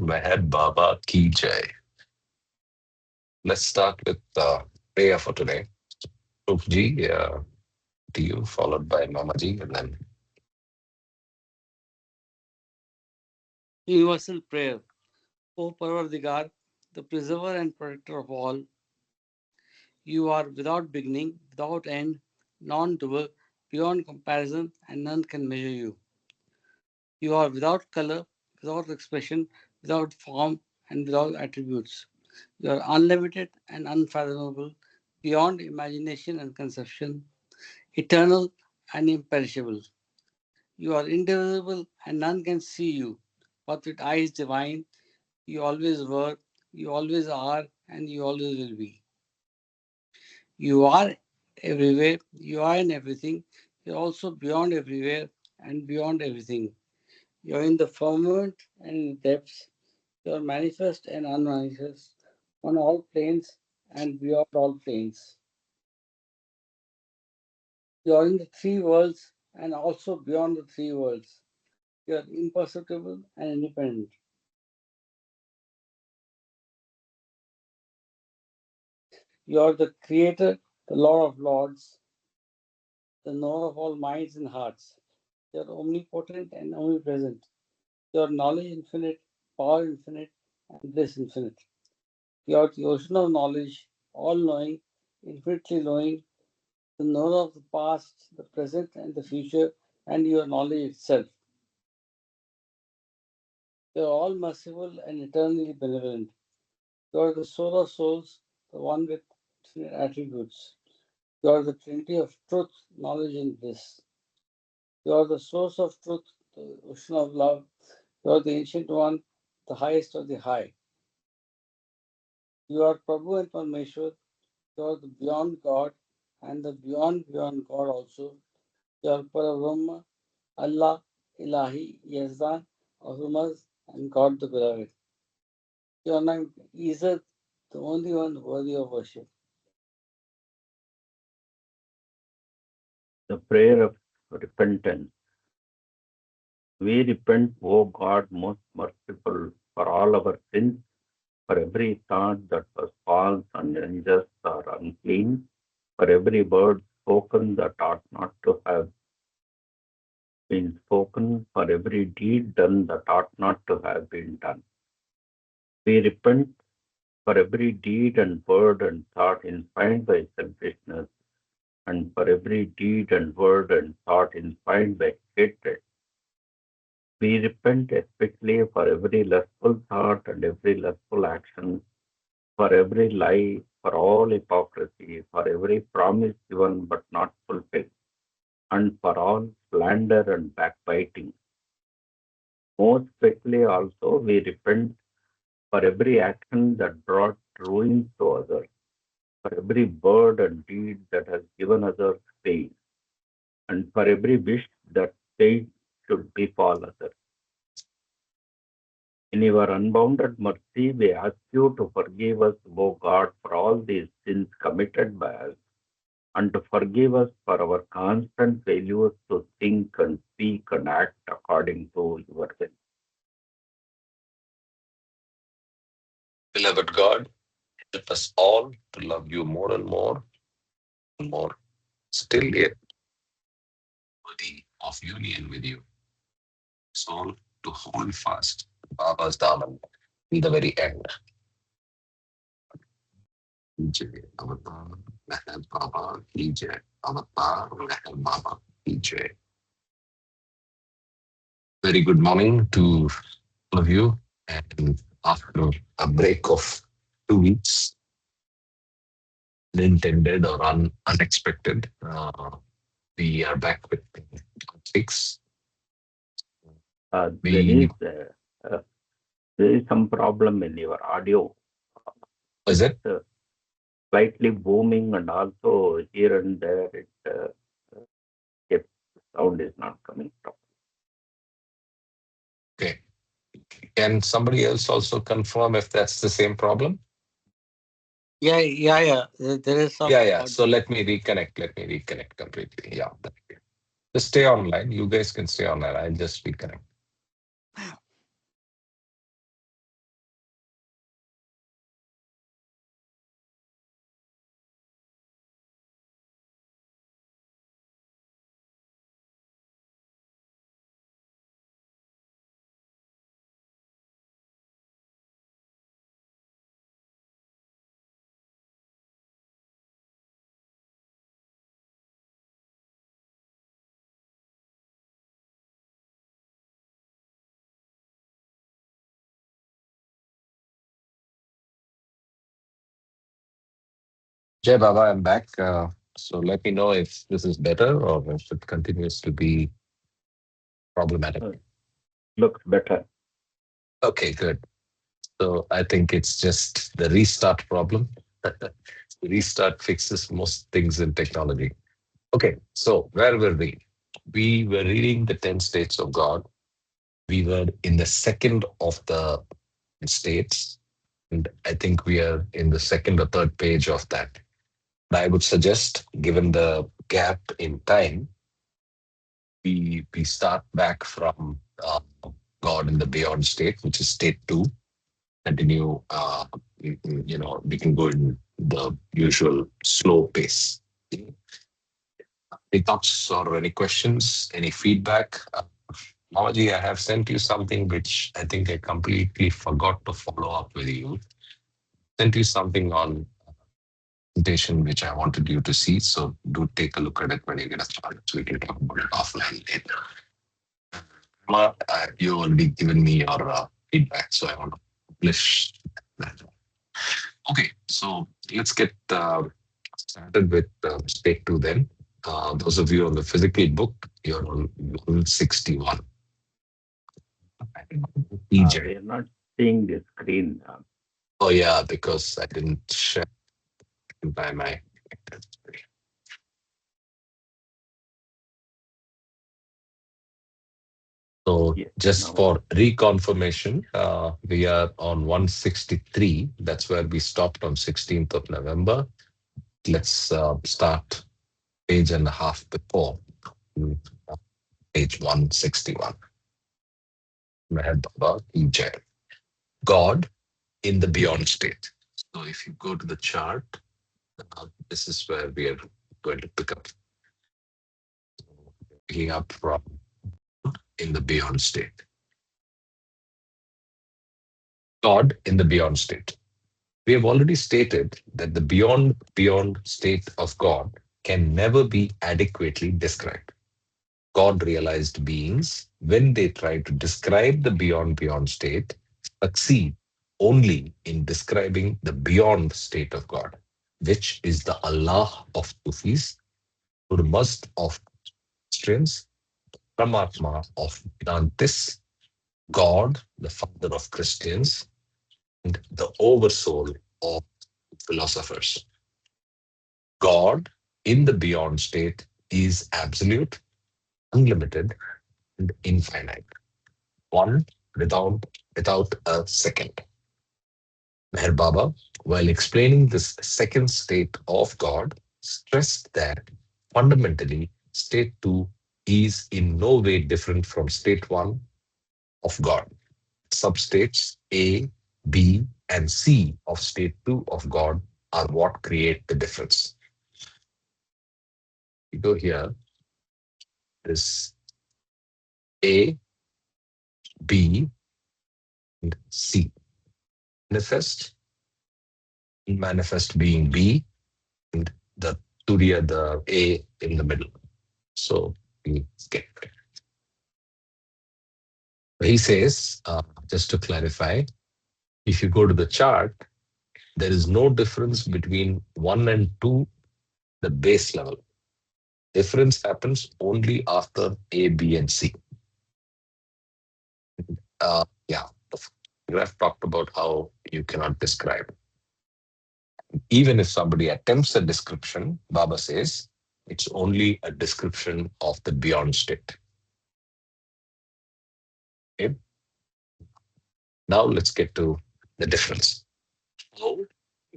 Meher Baba Ki Jai. Let's start with prayer for today. Rupji, to you, followed by Mamaji, and then Universal prayer. O Parvardigar, the preserver and protector of all, you are without beginning, without end, non-doer, beyond comparison, and none can measure you. You are without color, without expression, without form, and without attributes. You are unlimited and unfathomable, beyond imagination and conception, eternal and imperishable. You are indivisible and none can see you, but with eyes divine, you always were, you always are, and you always will be. You are everywhere, you are in everything, you're also beyond everywhere and beyond everything. You're in the firmament and in the depths, you're manifest and unmanifest, on all planes and beyond all planes. You're in the three worlds and also beyond the three worlds. You're imperceptible and independent. You're the creator, the Lord of Lords, the knower of all minds and hearts. You're omnipotent and omnipresent. Your knowledge infinite, power infinite, and bliss infinite. You are the ocean of knowledge, all knowing, infinitely knowing, the knower of the past, the present, and the future, and your knowledge itself. You are all merciful and eternally benevolent. You are the soul of souls, the one with infinite attributes. You are the Trinity of truth, knowledge, and bliss. You are the source of truth, the ocean of love. You are the ancient one, the highest of the high. You are Prabhu and Parmeshwar. You are the beyond God and the beyond God also. You are Parabrahma, Allah, Ilahi, Yazdan, Ahumaz, and God the Beloved. You are not Izzat, the only one worthy of worship. The prayer of repentance. We repent, O God, most merciful, for all our sins, for every thought that was false and unjust or unclean, for every word spoken that ought not to have been spoken, for every deed done that ought not to have been done. We repent for every deed and word and thought inspired by selfishness, and for every deed and word and thought inspired by hatred. We repent especially for every lustful thought and every lustful action, for every lie, for all hypocrisy, for every promise given but not fulfilled, and for all slander and backbiting. Most especially also we repent for every action that brought ruin to others, for every word and deed that has given others pain, and for every wish that pain should befall others. In your unbounded mercy, we ask you to forgive us, O God, for all these sins committed by us, and to forgive us for our constant failures to think and speak and act according to your will. beloved God, help us all to love you more and more and more, still yet worthy of union with you. Soul to hold fast Baba's Daman in the very end. Jai Avatar Meher Baba Ki Jai. Avatar Meher Baba Ki Jai. Very good morning to all of you. And after a break of 2 weeks, unintended or unexpected, we are back with six. Uh, We Denise, uh, there is some problem in your audio. is It's it slightly booming, and also here and there, if sound is not coming from. okay? Can somebody else also confirm if that's the same problem? Yeah. There is some Yeah, yeah. So audio. let me reconnect. Let me reconnect completely. Yeah. Just stay online. You guys can stay online. I'll just reconnect. Jay Baba, I'm back. So let me know if this is better or if it continues to be problematic. Uh, Looks better. Okay, good. So I think it's just the restart problem. The restart fixes most things in technology. Okay, so where were we? We were reading the 10 states of God. We were in the second of the states. And I think we are in the second or third page of that. I would suggest, given the gap in time, we start back from God in the beyond state, which is state two. Continue, we can go in the usual slow pace. Any thoughts or any questions, any feedback? Mamaji, I have sent you something which I think I completely forgot to follow up with you. Sent you something on presentation which I wanted you to see. So do take a look at it when you get a chance. We can talk about it offline later. You already given me your feedback, so I want to publish that. Okay, so let's get started with state two then. Those of you on the physical book, you're on 161. We EJ. are not seeing the screen. Oh yeah, because I didn't share by my. So Yes, just now for reconfirmation, we are on 163. That's where we stopped on 16th of November. Let's start page and a half before, mm, page 161. Meher Baba EJ. God in the beyond state. So if you go to the chart, this is where we are going to pick up. Picking up from in the beyond state. God in the beyond state. We have already stated that the beyond state of God can never be adequately described. God realized beings, when they try to describe the beyond state, succeed only in describing the beyond state of God, which is the Allah of Sufis, Urmazd of Christians, Paramatma of Vedantis, God, the father of Christians, and the oversoul of philosophers. God in the beyond state is absolute, unlimited, and infinite. One without a second. Meher Baba, while explaining this second state of God, stressed that fundamentally state 2 is in no way different from state 1 of God. Substates A, B, and C of state 2 of God are what create the difference. You go here, this A, B, and C. Manifest, manifest being B, and the Turiya, the A in the middle. So we get it. He says, just to clarify, if you go to the chart, there is no difference between 1 and 2, the base level. Difference happens only after A, B, and C. Yeah, the graph talked about how you cannot describe. Even if somebody attempts a description, Baba says it's only a description of the beyond state. Okay? Now let's get to the difference. How,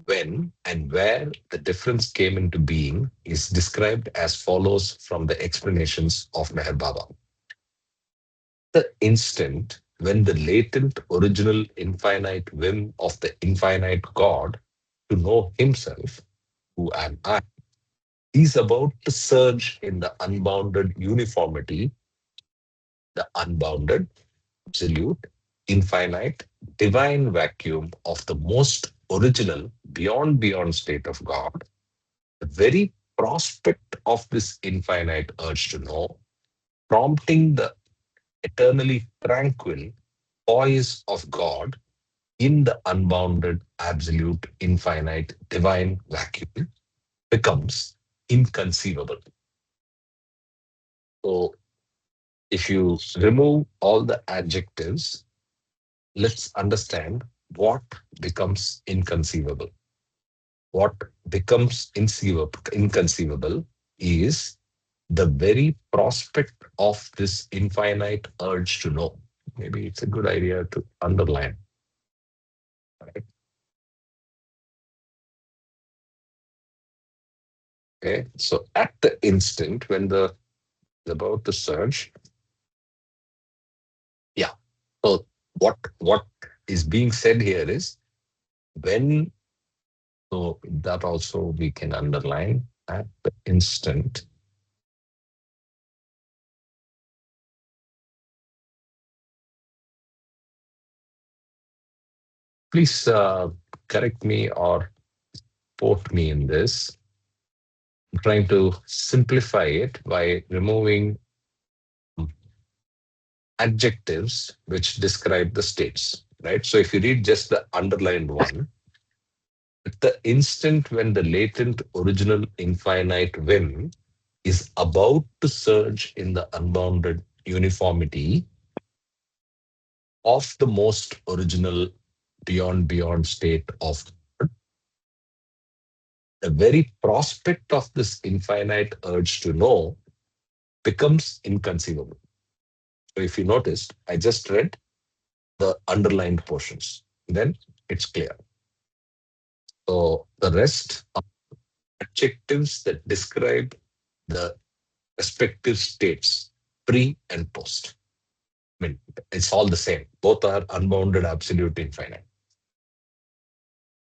when, and where the difference came into being is described as follows from the explanations of Meher Baba. The instant when the latent original infinite whim of the infinite God to know himself, who am I, is about to surge in the unbounded uniformity, the unbounded, absolute, infinite, divine vacuum of the most original, beyond state of God, the very prospect of this infinite urge to know, prompting the eternally tranquil poise of God in the unbounded, absolute, infinite, divine vacuum. becomes inconceivable. So if you remove all the adjectives, let's understand what becomes inconceivable. What becomes inconceivable is the very prospect of this infinite urge to know. Maybe it's a good idea to underline. Right? Okay. So at the instant when the about to surge, yeah. So what is being said here is when, so that also we can underline at the instant. Please correct me or quote me in this. I'm trying to simplify it by removing adjectives which describe the states, right? So if you read just the underlined one, at the instant when the latent original infinite whim is about to surge in the unbounded uniformity of the most original beyond state of God, the very prospect of this infinite urge to know becomes inconceivable. So if you noticed, I just read the underlined portions. Then it's clear. So the rest are adjectives that describe the respective states, pre and post. I mean, it's all the same. Both are unbounded, absolute, infinite.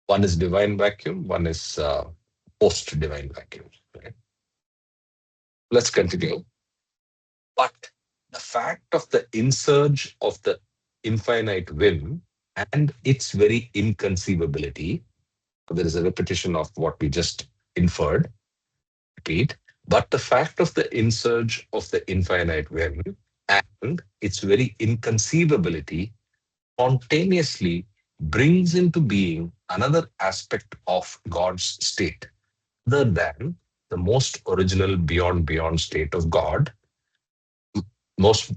One is divine vacuum, one is post divine vacuum. Right? Let's continue. But the fact of the insurge of the infinite whim and its very inconceivability, there is a repetition of what we just inferred, repeat, but the fact of the insurge of the infinite whim and its very inconceivability spontaneously brings into being another aspect of God's state, other than the most original beyond state of God, most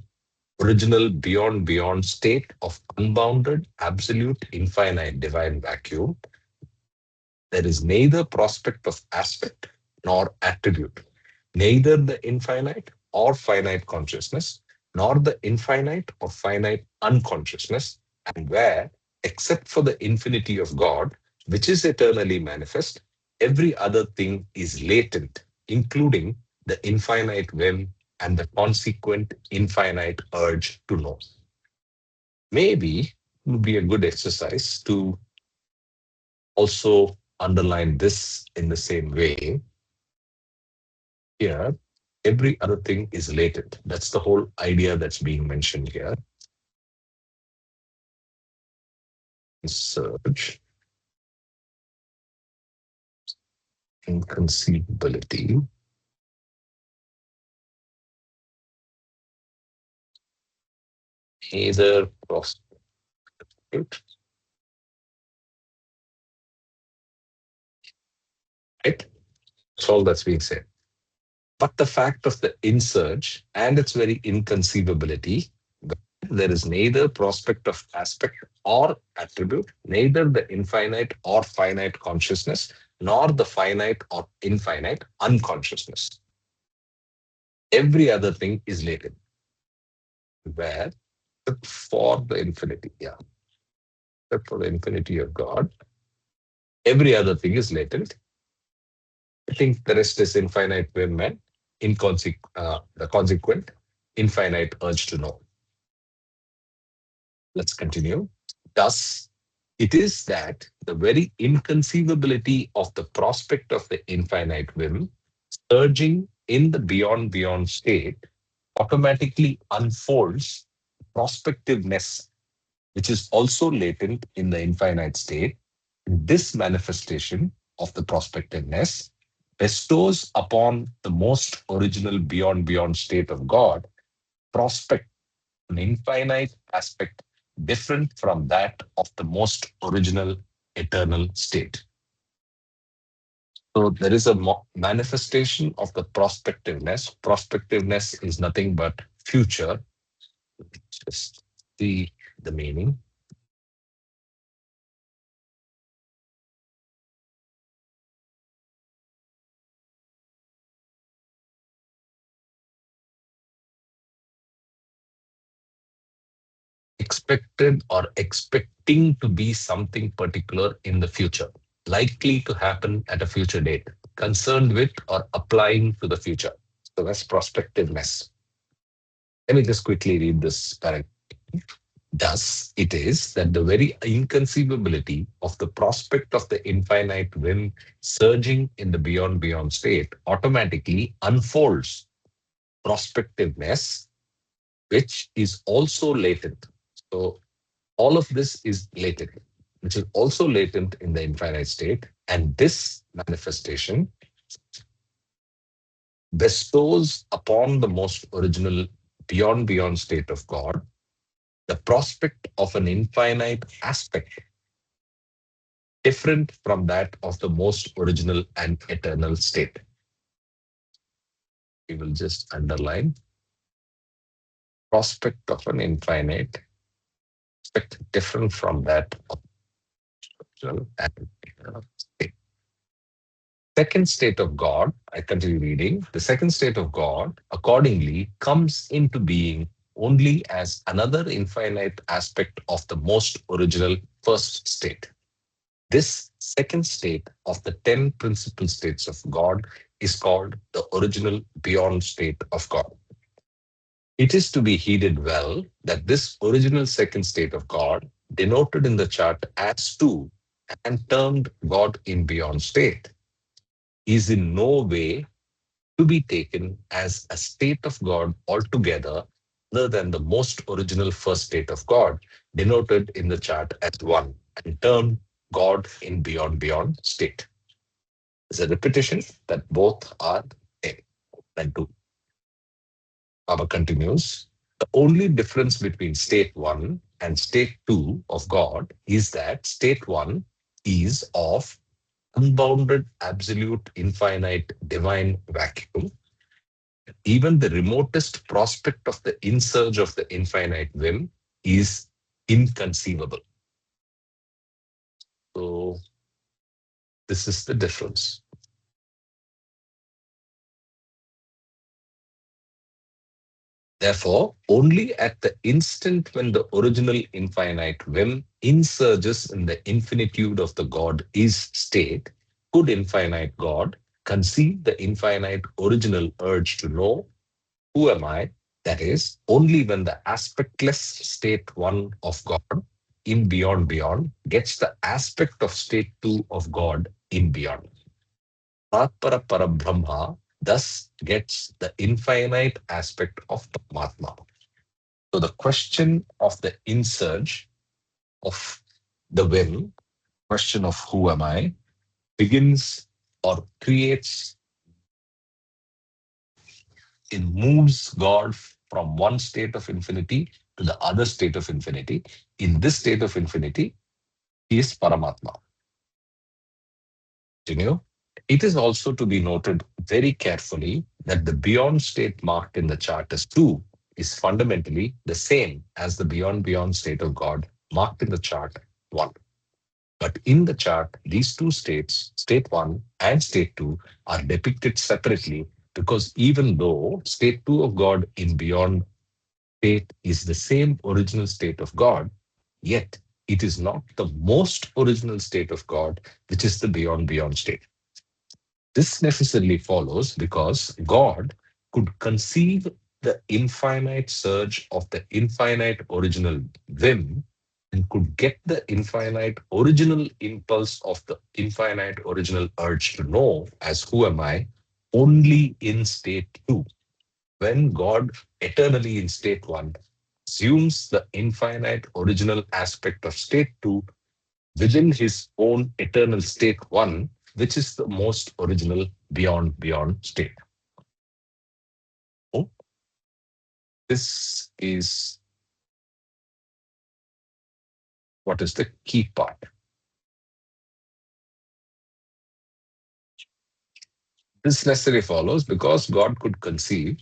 original beyond state of unbounded, absolute, infinite divine vacuum. There is neither prospect of aspect nor attribute, neither the infinite or finite consciousness, nor the infinite or finite unconsciousness, and where, except for the infinity of God, which is eternally manifest, every other thing is latent, including the infinite whim and the consequent infinite urge to know. Maybe it would be a good exercise to also underline this in the same way. Here, every other thing is latent. That's the whole idea that's being mentioned here. Search, inconceivability, either prospect, right? That's all that's being said. But the fact of the insurge and its very inconceivability, there is neither prospect of aspect or attribute, neither the infinite or finite consciousness, nor the finite or infinite unconsciousness. Every other thing is latent. Where for the infinity, yeah, except for the infinity of God, every other thing is latent. I think the rest is infinite whim and the consequent infinite urge to know. Let's continue. Thus, it is that the very inconceivability of the prospect of the infinite whim surging in the beyond state automatically unfolds prospectiveness, which is also latent in the infinite state. This manifestation of the prospectiveness bestows upon the most original beyond state of God prospect, an infinite aspect different from that of the most original eternal state. So there is a manifestation of the prospectiveness. Prospectiveness is nothing but future. Just see the meaning. Expected or expecting to be something particular in the future, likely to happen at a future date, concerned with or applying to the future. So that's prospectiveness. Let me just quickly read this paragraph. Thus, it is that the very inconceivability of the prospect of the infinite whim surging in the beyond beyond state automatically unfolds prospectiveness, which is also latent. So, all of this is latent, which is also latent in the infinite state. And this manifestation bestows upon the most original beyond beyond state of God the prospect of an infinite aspect different from that of the most original and eternal state. We will just underline prospect of an infinite aspect different from that of original and eternal state. Second state of God, I continue reading. The second state of God, accordingly, comes into being only as another infinite aspect of the most original first state. This second state of the 10 principal states of God is called the original beyond state of God. It is to be heeded well that this original second state of God, denoted in the chart as 2 and termed God in beyond state, is in no way to be taken as a state of God altogether other than the most original first state of God, denoted in the chart as 1 and termed God in beyond beyond state. It's a repetition that both are same and 2. Baba continues. The only difference between state 1 and state 2 of God is that state 1 is of unbounded, absolute, infinite, divine vacuum. Even the remotest prospect of the insurge of the infinite whim is inconceivable. So, this is the difference. Therefore, only at the instant when the original infinite whim insurges in the infinitude of the God is state, could infinite God conceive the infinite original urge to know who am I? That is, only when the aspectless state 1 of God in beyond beyond gets the aspect of state 2 of God in beyond. Tatpara Parabrahma thus gets the infinite aspect of Paramatma. So the question of the insurge of the will, question of who am I, begins or creates, it moves God from one state of infinity to the other state of infinity. In this state of infinity, he is Paramatma. Continue. It is also to be noted very carefully that the beyond state marked in the chart as 2 is fundamentally the same as the beyond beyond state of God marked in the chart 1. But in the chart, these two states, state 1 and state 2, are depicted separately because even though state 2 of God in beyond state is the same original state of God, yet it is not the most original state of God, which is the beyond beyond state. This necessarily follows because God could conceive the infinite surge of the infinite original whim and could get the infinite original impulse of the infinite original urge to know as who am I only in state 2. When God eternally in state 1 assumes the infinite original aspect of state 2 within his own eternal state 1, which is the most original beyond beyond state. Oh, this is what is the key part. This necessarily follows because God could conceive,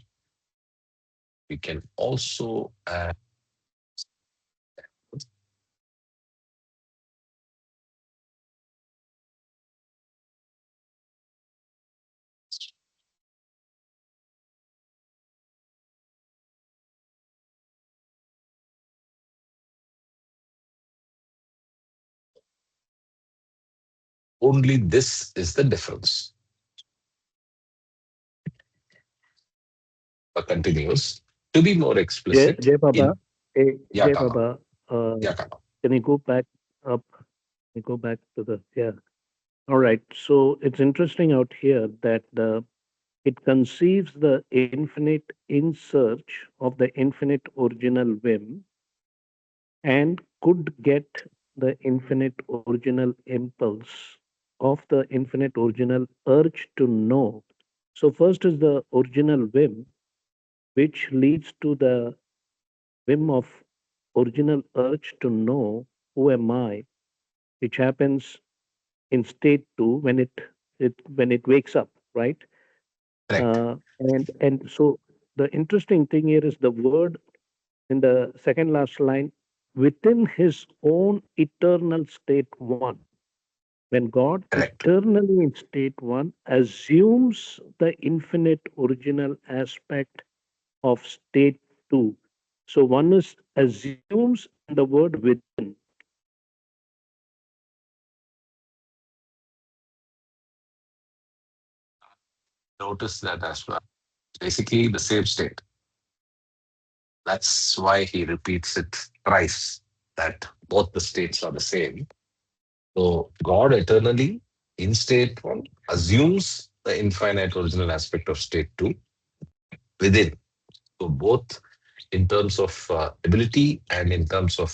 we can also only this is the difference. Continues to be more explicit Jay Baba, in Jay Yakama. Baba, Yakama. can you go back up? Can you go back to the, yeah. All right. So it's interesting out here that it conceives the infinite in search of the infinite original whim and could get the infinite original impulse of the infinite original urge to know. So, first is the original whim, which leads to the whim of original urge to know who am I, which happens in state two when it wakes up, right? Correct. And so the interesting thing here is the word in the second last line, within his own eternal state one. When God Correct. eternally in state one assumes the infinite original aspect of state two. So one is assumes and the word within. Notice that as well. Basically the same state. That's why he repeats it thrice, that both the states are the same. So God eternally in state one assumes the infinite original aspect of state two within. So both in terms of ability and in terms of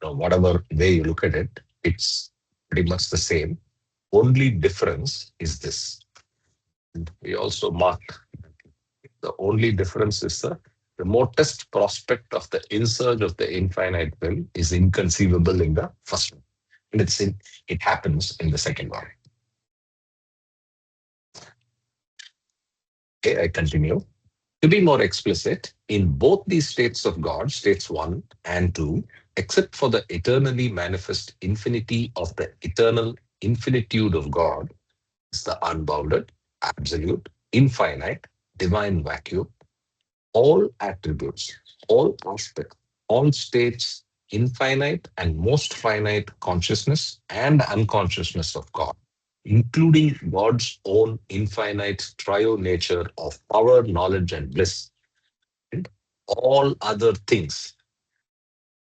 whatever way you look at it, it's pretty much the same. Only difference is this. We also marked the only difference is the remotest prospect of the insurge of the infinite will is inconceivable in the first one. And it happens in the second one. Okay, I continue. To be more explicit, in both these states of God, states 1 and 2, except for the eternally manifest infinity of the eternal infinitude of God, is the unbounded, absolute, infinite, divine vacuum, all attributes, all aspects, all states, infinite and most finite consciousness and unconsciousness of God, including God's own infinite triune nature of power, knowledge, and bliss, and all other things,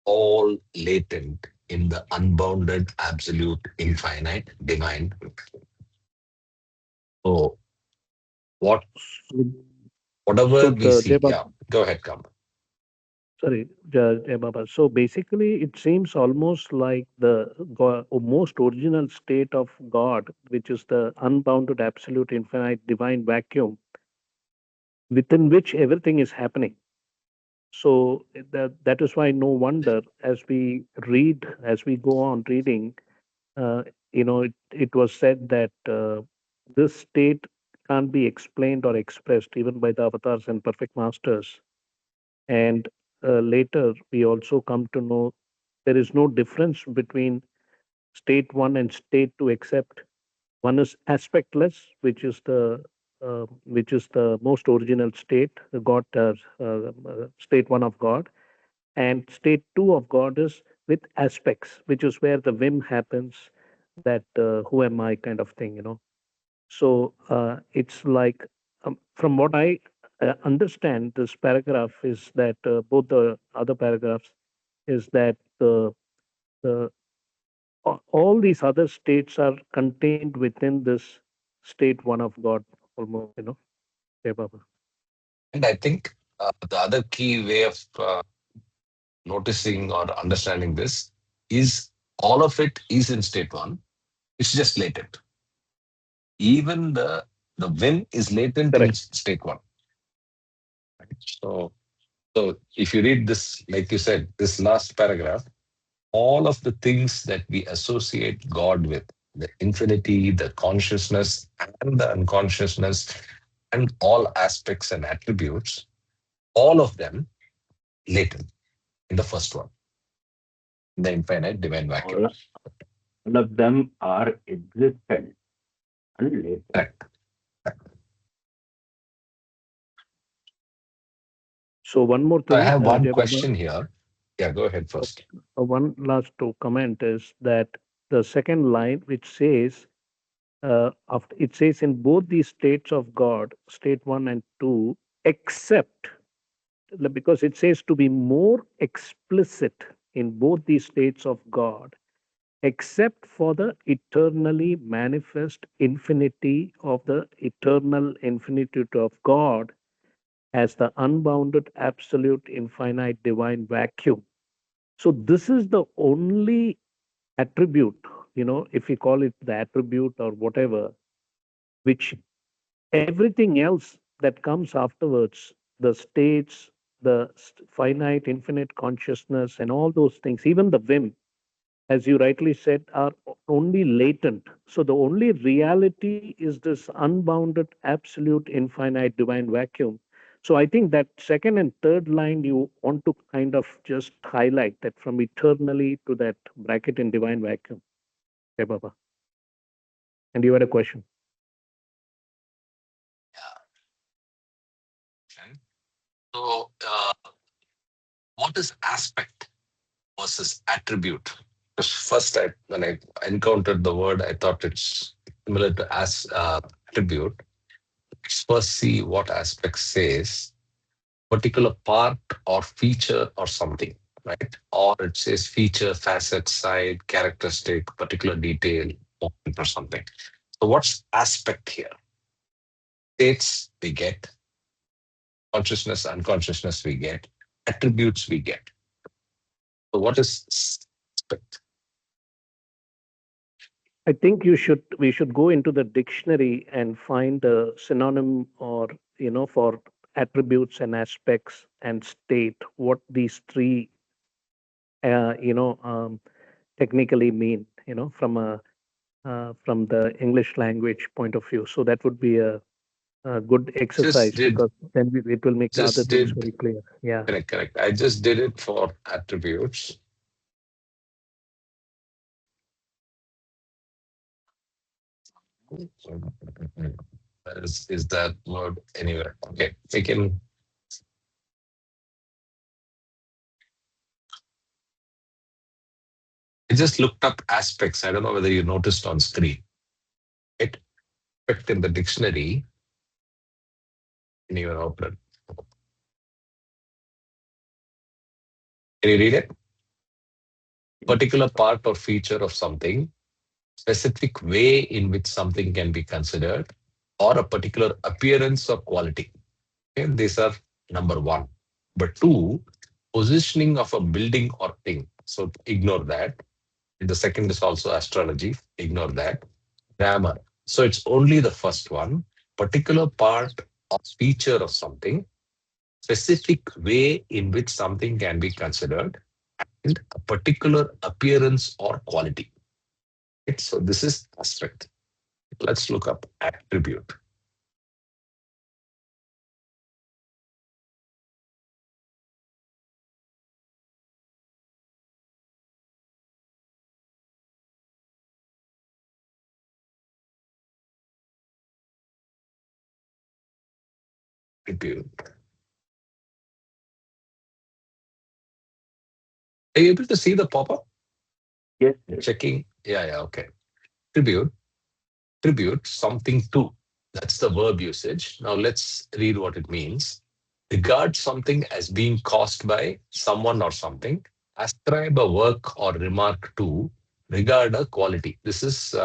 all latent in the unbounded, absolute, infinite, divine. So, what So, whatever so we the see, Jai Baba, yeah, go ahead, come. sorry, Jai Baba. So basically, it seems almost like the most original state of God, which is the unbounded, absolute, infinite, divine vacuum within which everything is happening. So that is why no wonder as we read, as we go on reading, uh, it was said that this state can't be explained or expressed even by the avatars and perfect masters. And later we also come to know there is no difference between state one and state two, except one is aspectless, which is the most original state, the God state one of God, and state two of God is with aspects, which is where the whim happens, that who am I kind of thing. So it's like, from what I understand, this paragraph is that both the other paragraphs is that the all these other states are contained within this state one of God, almost. Jai Baba. And I think the other key way of noticing or understanding this is all of it is in state one. It's just latent. Even the win is latent in Correct. state one. Right? So if you read this, like you said, this last paragraph, all of the things that we associate God with. the infinity, the consciousness, and the unconsciousness, and all aspects and attributes, all of them latent in the first one, the infinite divine vacuum. All of them are existent and latent. Correct. So one more So I thing, have one Jai Baba, question here. Yeah, go ahead first. one last to comment is that the second line, which says, after, it says in both these states of God, state one and two, except, because it says to be more explicit in both these states of God, except for the eternally manifest infinity of the eternal infinitude of God as the unbounded, absolute, infinite, divine vacuum. So, this is the only attribute, if we call it the attribute or whatever, which everything else that comes afterwards, the states, the finite, infinite consciousness, and all those things, even the whim, as you rightly said, are only latent. So the only reality is this unbounded, absolute, infinite, divine vacuum. So I think that second and third line you want to kind of just highlight that from eternally to that bracket in divine vacuum. Okay, Baba. And you had a question. Okay. So, what is aspect versus attribute? Because first, when I encountered the word, I thought it's similar to as attribute. Let's first see what aspect says. Particular part or feature or something, right? Or it says feature, facet, side, characteristic, particular detail, point or something. So what's aspect here? States we get, consciousness, unconsciousness we get, attributes we get. So what is aspect? I think we should go into the dictionary and find a synonym or for attributes and aspects and state what these three technically mean, from the English language point of view. So that would be a good Just exercise did, because then it will make the other just things did, very clear. Yeah. correct, correct. I just did it for attributes. Is that word anywhere? Okay, we can. I just looked up aspects. I don't know whether you noticed on screen. It aspect in the dictionary. Can you open it? Can you read it? Particular part or feature of something, specific way in which something can be considered, or a particular appearance or quality. Okay, these are number one. But two, positioning of a building or thing. So ignore that. The second is also astrology. Ignore that. Grammar. So it's only the first one. Particular part or feature of something, specific way in which something can be considered, and a particular appearance or quality. Right? So this is aspect. Let's look up attribute. Attribute. Are you able to see the pop-up? Yes, yes. Checking. Yeah, yeah, okay. Attribute. Attribute something to. That's the verb usage. Now let's read what it means. Regard something as being caused by someone or something. Ascribe a work or remark to. Regard a quality. This is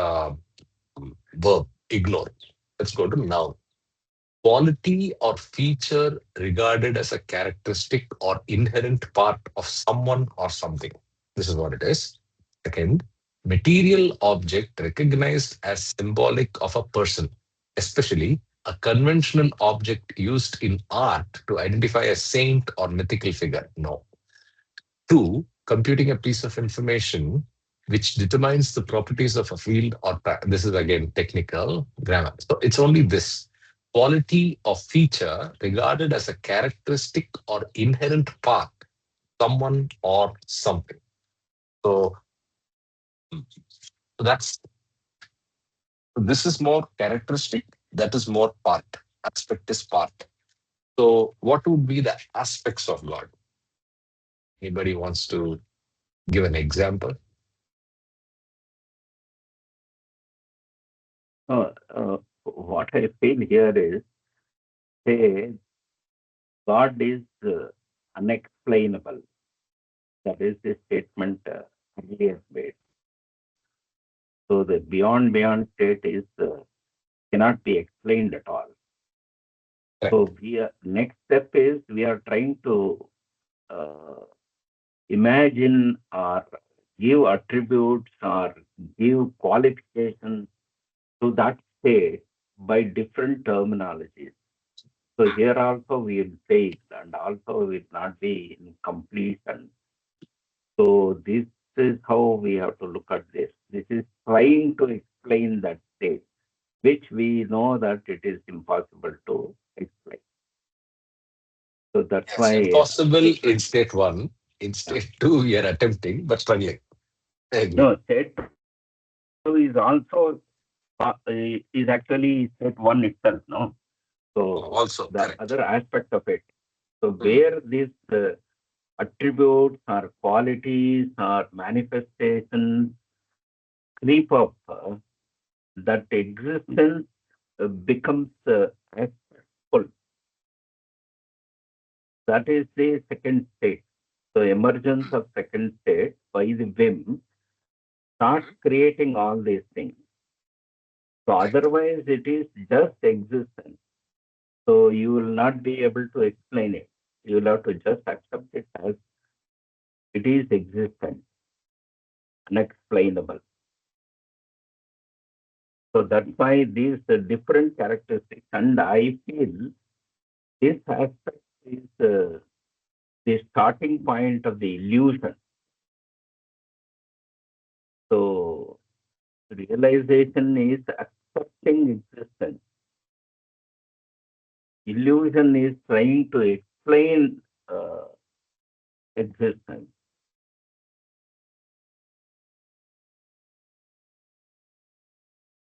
verb. Ignore. Let's go to noun. Quality or feature regarded as a characteristic or inherent part of someone or something. This is what it is. Second, material object recognized as symbolic of a person, especially a conventional object used in art to identify a saint or mythical figure. No. Two, computing a piece of information which determines the properties of a field or this is again technical grammar. So it's only this quality of feature regarded as a characteristic or inherent part, someone or something. So that's this is more characteristic, that is more part. Aspect is part. So what would be the aspects of God? Anybody wants to give an example? What I feel here is, say, God is unexplainable. That is the statement earlier made. So the beyond state is cannot be explained at all. Correct. So next step is we are trying to uh, imagine or give attributes or give qualifications to that state by different terminologies. So here also we will fail and also will not be in completion. So this is how we have to look at this. This is trying to explain that state, which we know that it is impossible to explain. So that's Yes, why impossible in different. state one. In Uh, state two, we are attempting but struggling. I agree. no, state two is actually state one itself. No, so Also, the correct. other aspect of it. So Mhm. where these attributes or qualities or manifestations creep up, that existence becomes full. That is the second state. So emergence of second state by the whim starts creating all these things. So Correct. otherwise it is just existence. So you will not be able to explain it. You will have to just accept it as it is existence, unexplainable. So that's why these different characteristics, and I feel this aspect is the starting point of the illusion. So realization is accepting existence. Illusion is trying to explain uh, existence.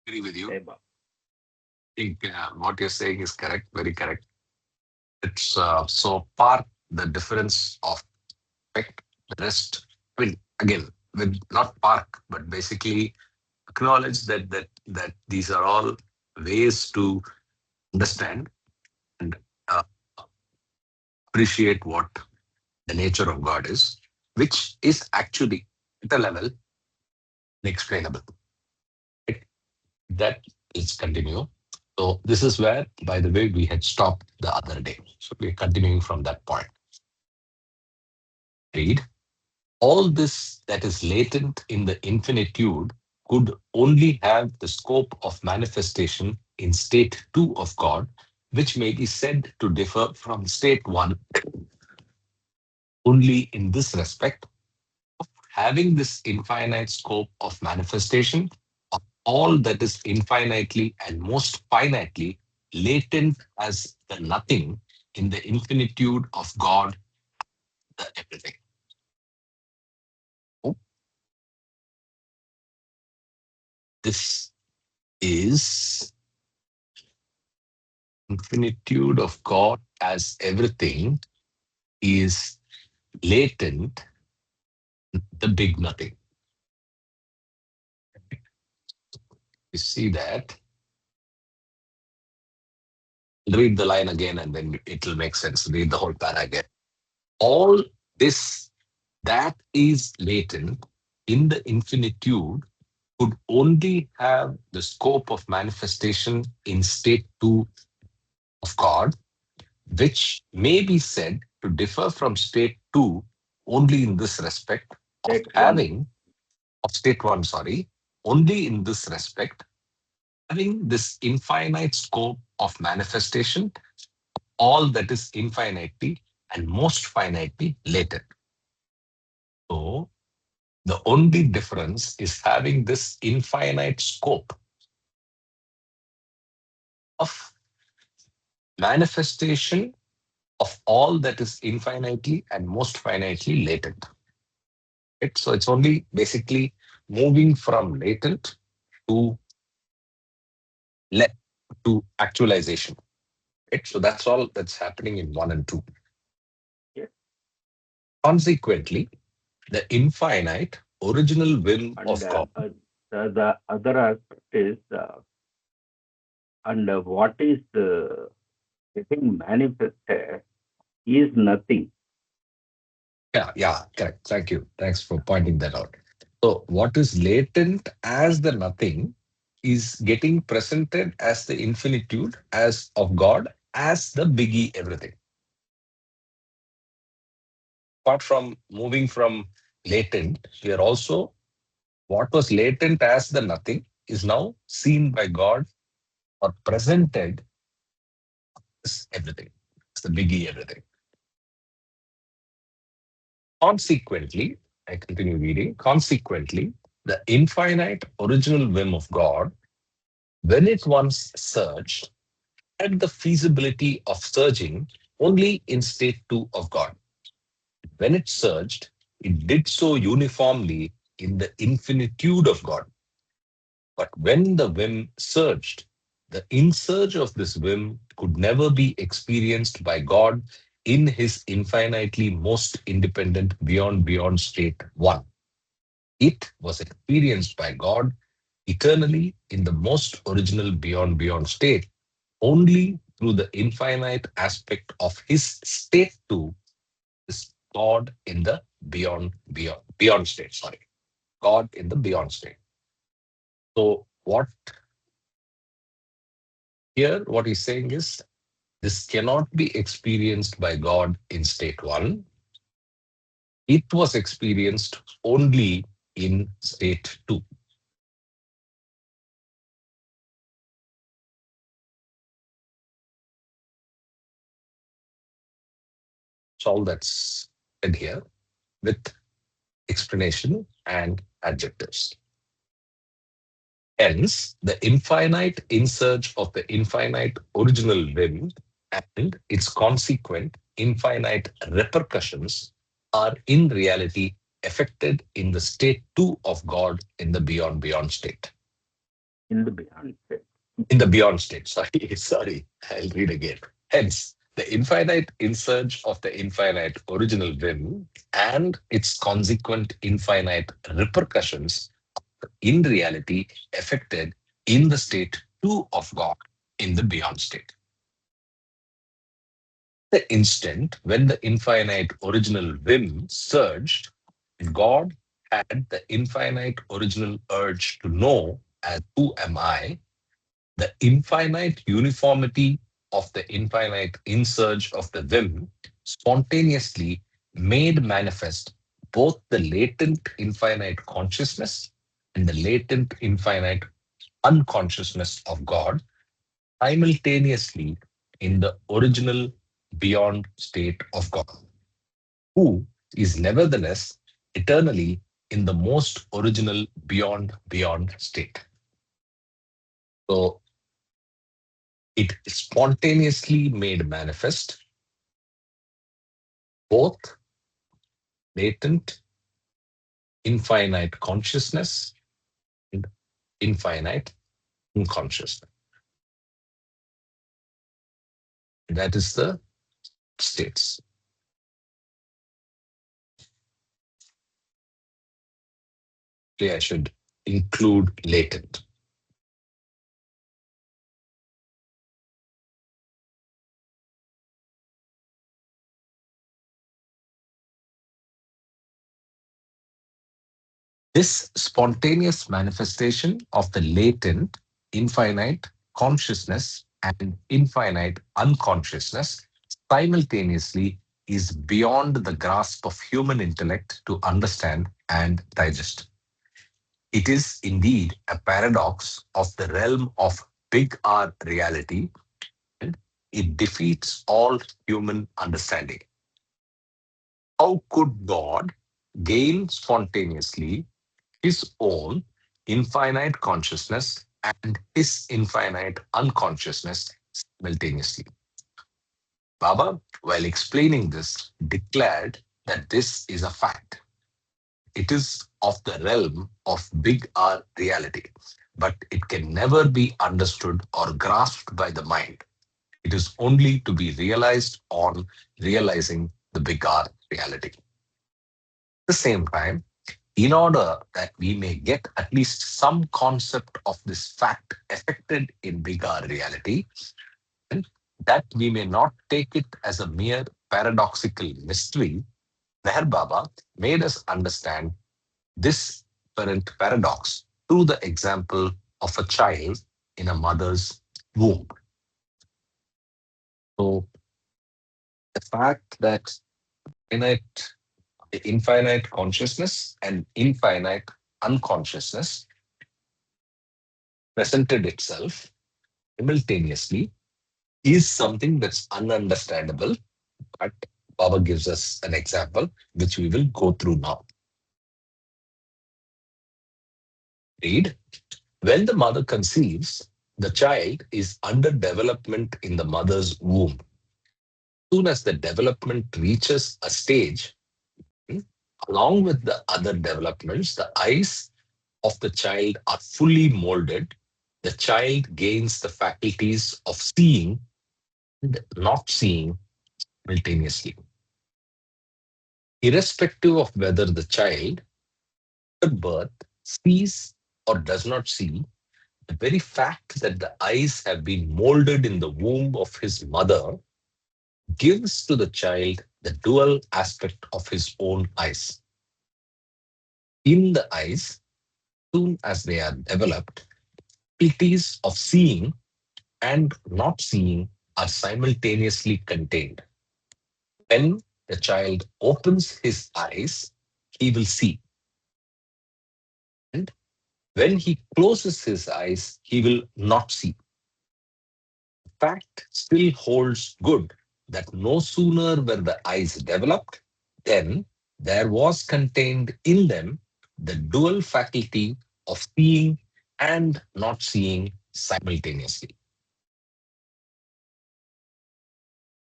Agree with you. Eba. I think what you're saying is correct, very correct. It's so part the difference of effect, the rest. I mean, again, with not park, but basically acknowledge that these are all ways to understand and uh, appreciate what the nature of God is, which is actually at a level unexplainable. Right? That is continue. So this is where, by the way, we had stopped the other day. So we're continuing from that point. Read. All this that is latent in the infinitude could only have the scope of manifestation in state 2 of God, which may be said to differ from state 1 only in this respect, having this infinite scope of manifestation of all that is infinitely and most finitely latent as the nothing in the infinitude of God, the everything. Oh, this is infinitude of God as everything is latent, the big nothing. You see that? Read the line again and then it will make sense. Read the whole paragraph again. All this that is latent in the infinitude could only have the scope of manifestation in state 2 of God, which may be said to differ from state 2 only in this respect of State one. having, of state 1, sorry, only in this respect, having this infinite scope of manifestation, all that is infinitely and most finitely latent. So The only difference is having this infinite scope of manifestation of all that is infinitely and most finitely latent. Right? So it's only basically moving from latent to le- to actualization. Right? So that's all that's happening in one and two. Yes. Consequently, the infinite original whim And of God. the other aspect is, and what is getting manifested is nothing. Yeah, yeah, correct. Thank you. Thanks for pointing that out. So, what is latent as the nothing is getting presented as the infinitude as of God as the biggie everything. Apart from moving from latent, we are also what was latent as the nothing is now seen by God or presented as everything, as the biggie everything. Consequently, I continue reading. Consequently, the infinite original whim of God, when it once surged, had the feasibility of surging only in state 2 of God. When it surged, it did so uniformly in the infinitude of God. But when the whim surged, the insurge of this whim could never be experienced by God in his infinitely most independent beyond state 1. It was experienced by God eternally in the most original beyond state only through the infinite aspect of his state 2 is God in the beyond state. Sorry, God in the beyond state. So what here what he's saying is this cannot be experienced by God in state 1. It was experienced only in state 2. That's all that's said here with explanation and adjectives. Hence, the infinite insurge of the infinite original whim and its consequent infinite repercussions are in reality affected in the state 2 of God in the beyond state. In the beyond state. In the beyond state, sorry, sorry, I'll read again. Hence, the infinite insurge of the infinite original whim and its consequent infinite repercussions in reality affected in the state 2 of God in the beyond state. The instant when the infinite original whim surged, God had the infinite original urge to know as who am I, the infinite uniformity of the infinite insurge of the whim spontaneously made manifest both the latent infinite consciousness and the latent infinite unconsciousness of God simultaneously in the original beyond state of God, who is nevertheless eternally in the most original beyond state. So it spontaneously made manifest both latent infinite consciousness and infinite unconsciousness. That is the states. I should include latent. This spontaneous manifestation of the latent, infinite consciousness and infinite unconsciousness simultaneously is beyond the grasp of human intellect to understand and digest. It is indeed a paradox of the realm of big R reality, and it defeats all human understanding. How could God gain spontaneously his own infinite consciousness and his infinite unconsciousness simultaneously. Baba, while explaining this, declared that this is a fact. It is of the realm of big R reality, but it can never be understood or grasped by the mind. It is only to be realized on realizing the big R reality. At the same time, in order that we may get at least some concept of this fact affected in big R reality, and that we may not take it as a mere paradoxical mystery, Meher Baba made us understand this parent paradox through the example of a child in a mother's womb. So the fact that finite, infinite consciousness and infinite unconsciousness presented itself simultaneously is something that's ununderstandable, but Baba gives us an example which we will go through now. Read, when the mother conceives, the child is under development in the mother's womb. Soon as the development reaches a stage, hmm, along with the other developments, the eyes of the child are fully molded. The child gains the faculties of seeing and not seeing simultaneously. Irrespective of whether the child at birth sees or does not see, the very fact that the eyes have been molded in the womb of his mother gives to the child the dual aspect of his own eyes. In the eyes, soon as they are developed, faculties of seeing and not seeing are simultaneously contained. When the child opens his eyes, he will see. And when he closes his eyes, he will not see. Fact still holds good that no sooner were the eyes developed than there was contained in them the dual faculty of seeing and not seeing simultaneously.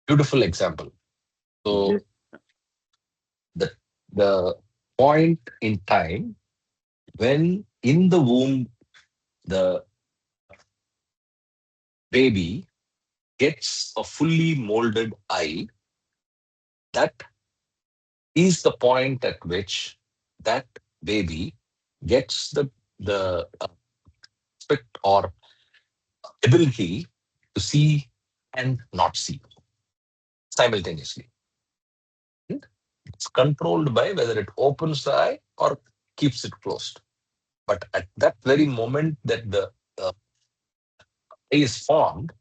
Beautiful example. So Yes. the the point in time when in the womb the baby gets a fully molded eye, that is the point at which that baby gets the aspect or ability to see and not see simultaneously. And it's controlled by whether it opens the eye or keeps it closed. But at that very moment that the eye is formed,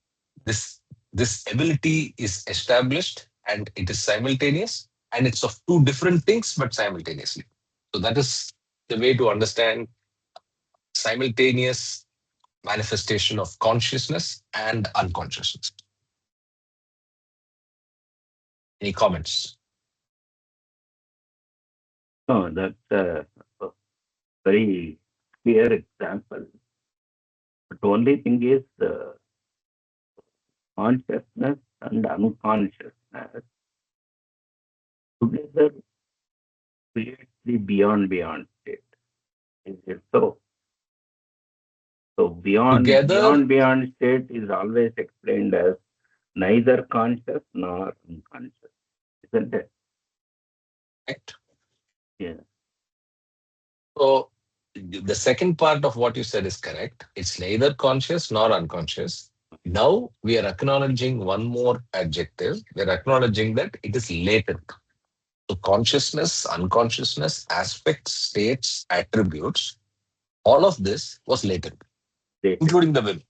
this this ability is established and it is simultaneous and it's of two different things but simultaneously. So that is the way to understand simultaneous manifestation of consciousness and unconsciousness. Any comments? No, that's a very clear example. But the only thing is consciousness and unconsciousness together create the beyond state. Is it so? So Together, beyond state is always explained as neither conscious nor unconscious, isn't it? correct. Yeah. So the second part of what you said is correct. It's neither conscious nor unconscious. Now we are acknowledging one more adjective. We're acknowledging that it is latent. So consciousness, unconsciousness, aspects, states, attributes, all of this was latent, Stated. including the will.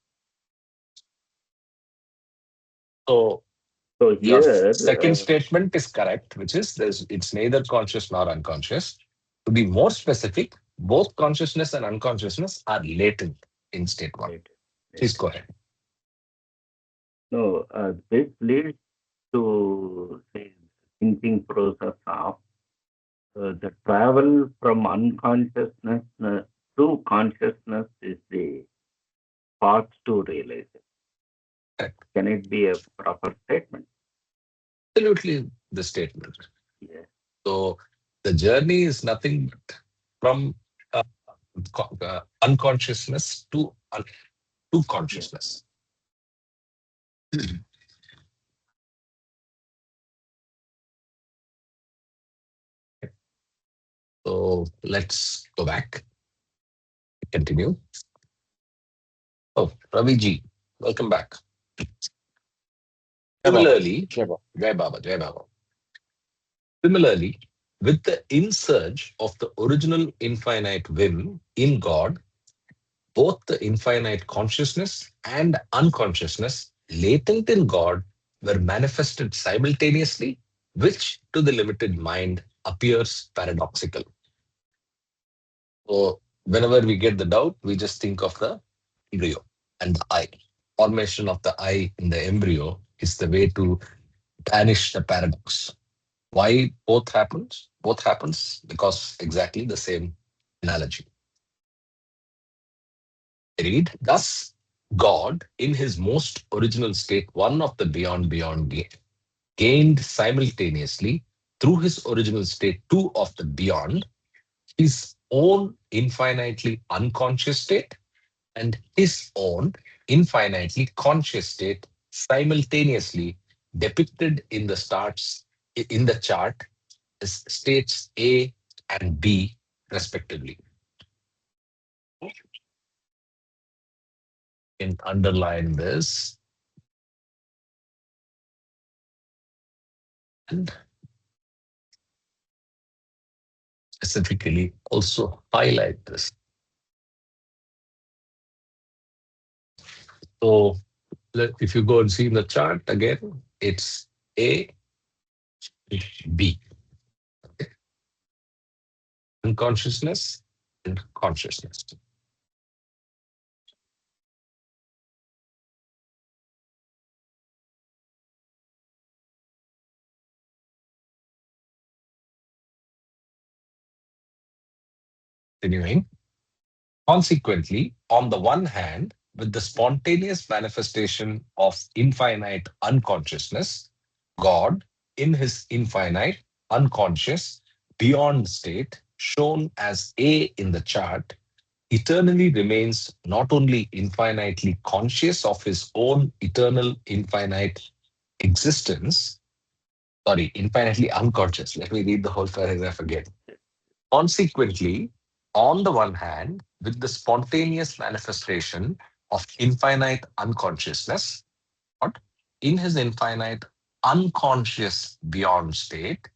So So your here, second statement is correct, which is it's neither conscious nor unconscious. To be more specific, both consciousness and unconsciousness are latent in state one. stated, Please stated. go ahead. No, this leads to say thinking process of The travel from unconsciousness to consciousness is the path to realization. Correct. Can it be a proper statement? Absolutely the statement. Yes, So the journey is nothing but from uh, unconsciousness to yes. consciousness. So let's go back, continue. Oh, Ravi ji, welcome back. Jai Baba. Similarly, Jai Baba. Jai Baba, Jai Baba. Similarly, with the insurge of the original infinite whim in God, both the infinite consciousness and unconsciousness latent in God were manifested simultaneously, which to the limited mind appears paradoxical. So, whenever we get the doubt, we just think of the embryo and the eye. Formation of the eye in the embryo is the way to banish the paradox. Why both happens? Both happens because exactly the same analogy. Read, thus, God, in his most original state, one of the beyond gained simultaneously through his original state, two of the beyond, his own infinitely unconscious state and his own infinitely conscious state simultaneously depicted in the chart as states A and B respectively. In underline this and specifically also highlight this. So if you go and see in the chart again, it's A, B, unconsciousness and consciousness. Continuing. Consequently, on the one hand, with the spontaneous manifestation of infinite unconsciousness, God, in his infinite unconscious beyond state, shown as A in the chart, eternally remains not only infinitely conscious of his own eternal infinite existence, sorry, infinitely unconscious. Let me read the whole paragraph again. Consequently, on the one hand, with the spontaneous manifestation of infinite unconsciousness, God, in his infinite unconscious beyond state,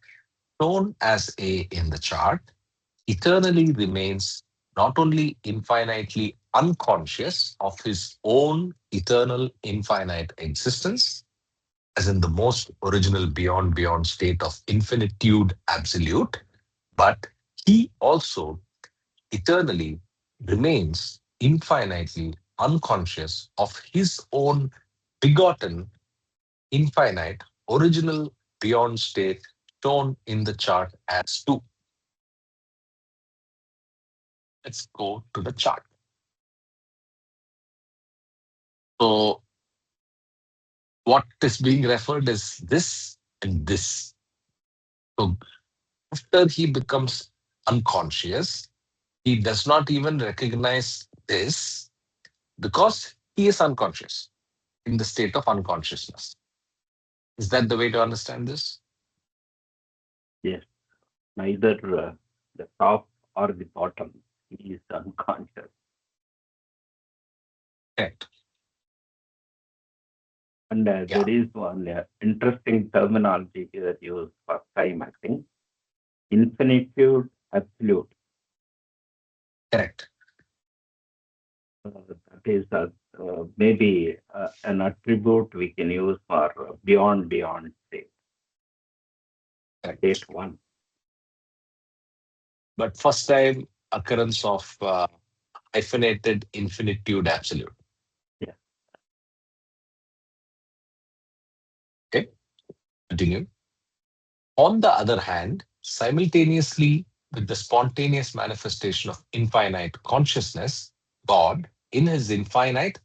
shown as A in the chart, eternally remains not only infinitely unconscious of his own eternal infinite existence, as in the most original beyond state of infinitude absolute, but he also eternally remains infinitely unconscious of his own begotten infinite original beyond state shown in the chart as 2. Let's go to the chart. So what is being referred is this and this. So after he becomes unconscious, he does not even recognize this because he is unconscious in the state of unconsciousness. Is that the way to understand this? Yes. Neither the top or the bottom. He is unconscious. Correct. And Yeah, there is one interesting terminology here used first time, I think. Infinitude absolute. correct. That is maybe an attribute we can use for beyond state, Correct. state one. But first time occurrence of hyphenated infinitude absolute. Yeah. Okay, continue. On the other hand, simultaneously with the spontaneous manifestation of infinite consciousness, God, in his infinite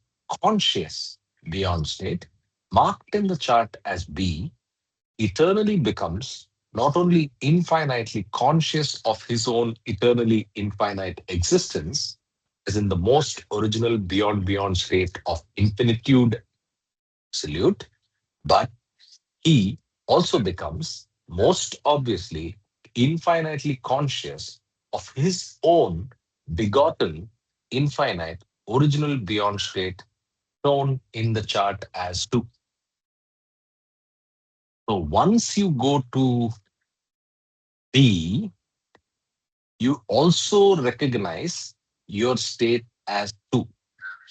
conscious beyond state, marked in the chart as B, eternally becomes not only infinitely conscious of his own eternally infinite existence, as in the most original beyond state of infinitude absolute, but he also becomes most obviously infinitely conscious of his own begotten infinite original beyond state shown in the chart as two. So once you go to B, you also recognize your state as two.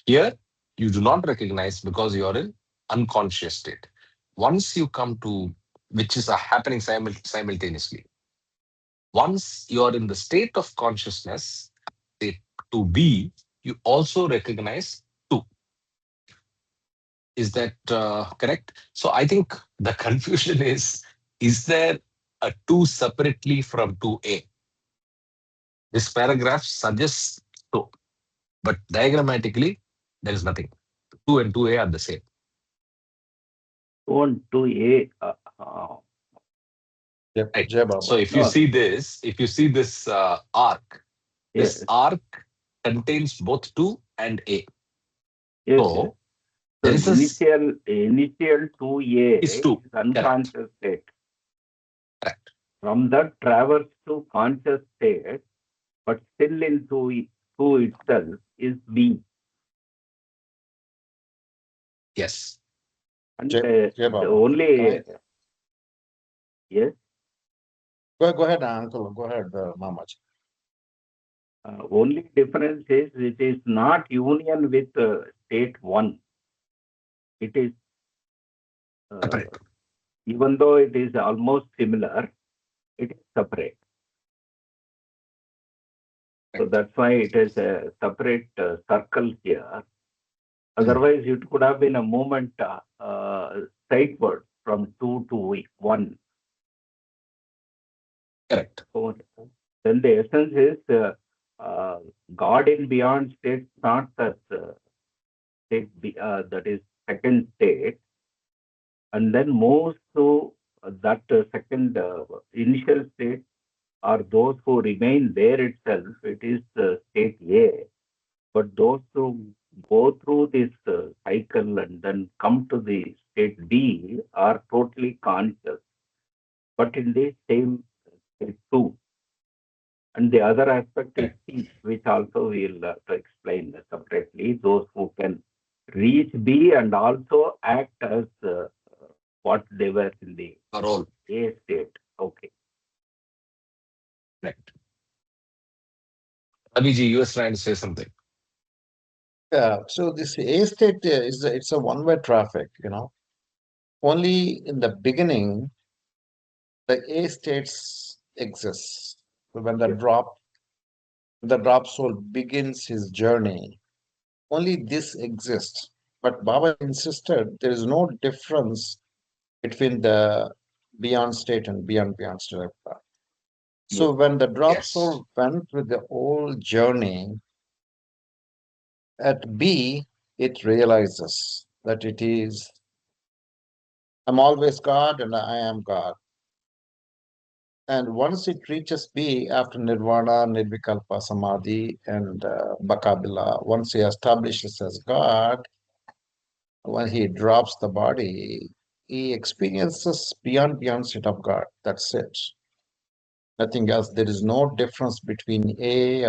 Here, you do not recognize because you are in unconscious state. Once you come to, which is happening simultaneously, once you are in the state of consciousness, state to be, you also recognize two. Is that correct? So I think the confusion is there a two separately from 2A? This paragraph suggests so, but diagrammatically, there is nothing. 2 and 2A are the same. 2 Yep, Right. Jai So Baba. no, if you see this arc, this yes, arc contains both 2 and A. yes, yes. So So there is initial 2A is is 2. Correct. unconscious state. Correct. From that traverse to conscious state, but still in 2 itself is B. Yes. And Jai the Baba. Can I only, yes, go ahead, Uncle? Go ahead, Mamaji. only difference is it is not union with state 1. It is, uh, Separate. even though it is almost similar, it is separate. So Correct. that's why it is a separate circle here. Hmm. Otherwise, it could have been a movement sideward from 2 to 1. Correct. So then the essence is God in beyond state starts as that is second state, and then moves to that second initial state, or those who remain there itself. It is state A. But those who go through this cycle and then come to the state B are totally conscious, but in the same state too. And the other aspect is Correct. C, which also we'll have to explain separately. Those who can reach B and also act as what they were in the For all. A state. Okay. Correct. Abhiji, you were trying to say something. Yeah. So this A state it's a one-way traffic. Only in the beginning the A states exist. So when Yes. the drop soul begins his journey, only this exists. But Baba insisted there is no difference between the beyond state and beyond state. Yes. So when the drop Yes. soul went with the whole journey at B, it realizes that it is I'm always God and I am God. And once it reaches B after Nirvana, Nirvikalpa Samadhi, and Bakabila, once he establishes as God, when he drops the body, he experiences beyond state of God. That's it. Nothing else. There is no difference between A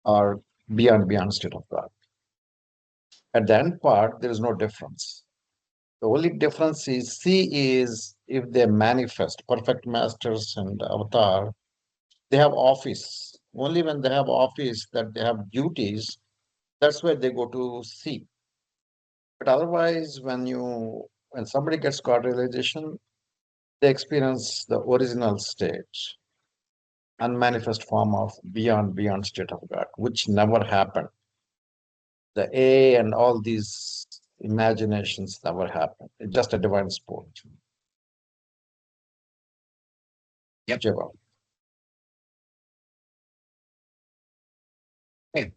or beyond state of God. At the end part, there is no difference. The only difference is C is if they manifest, perfect masters and avatar, they have office. Only when they have office that they have duties, that's why they go to C. But otherwise, when somebody gets God realization, they experience the original state, unmanifest form of beyond state of God, which never happened. The A and all these imaginations never happened. It's just a divine sport. Yep, Java. Okay.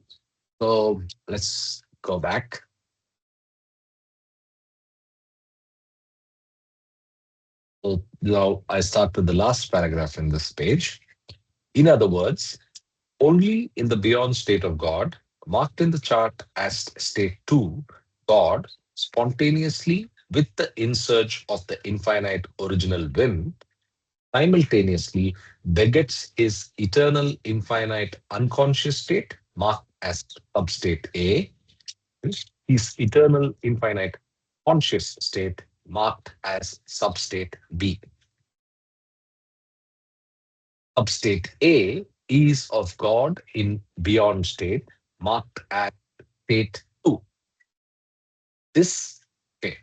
So let's go back. So now I start with the last paragraph in this page. In other words, only in the beyond state of God, marked in the chart as state 2, God spontaneously, with the insurge of the infinite original whim, simultaneously begets his eternal infinite unconscious state, marked as substate A, his eternal infinite conscious state, marked as substate B. Substate A is of God in beyond state, marked as state 2. This, okay,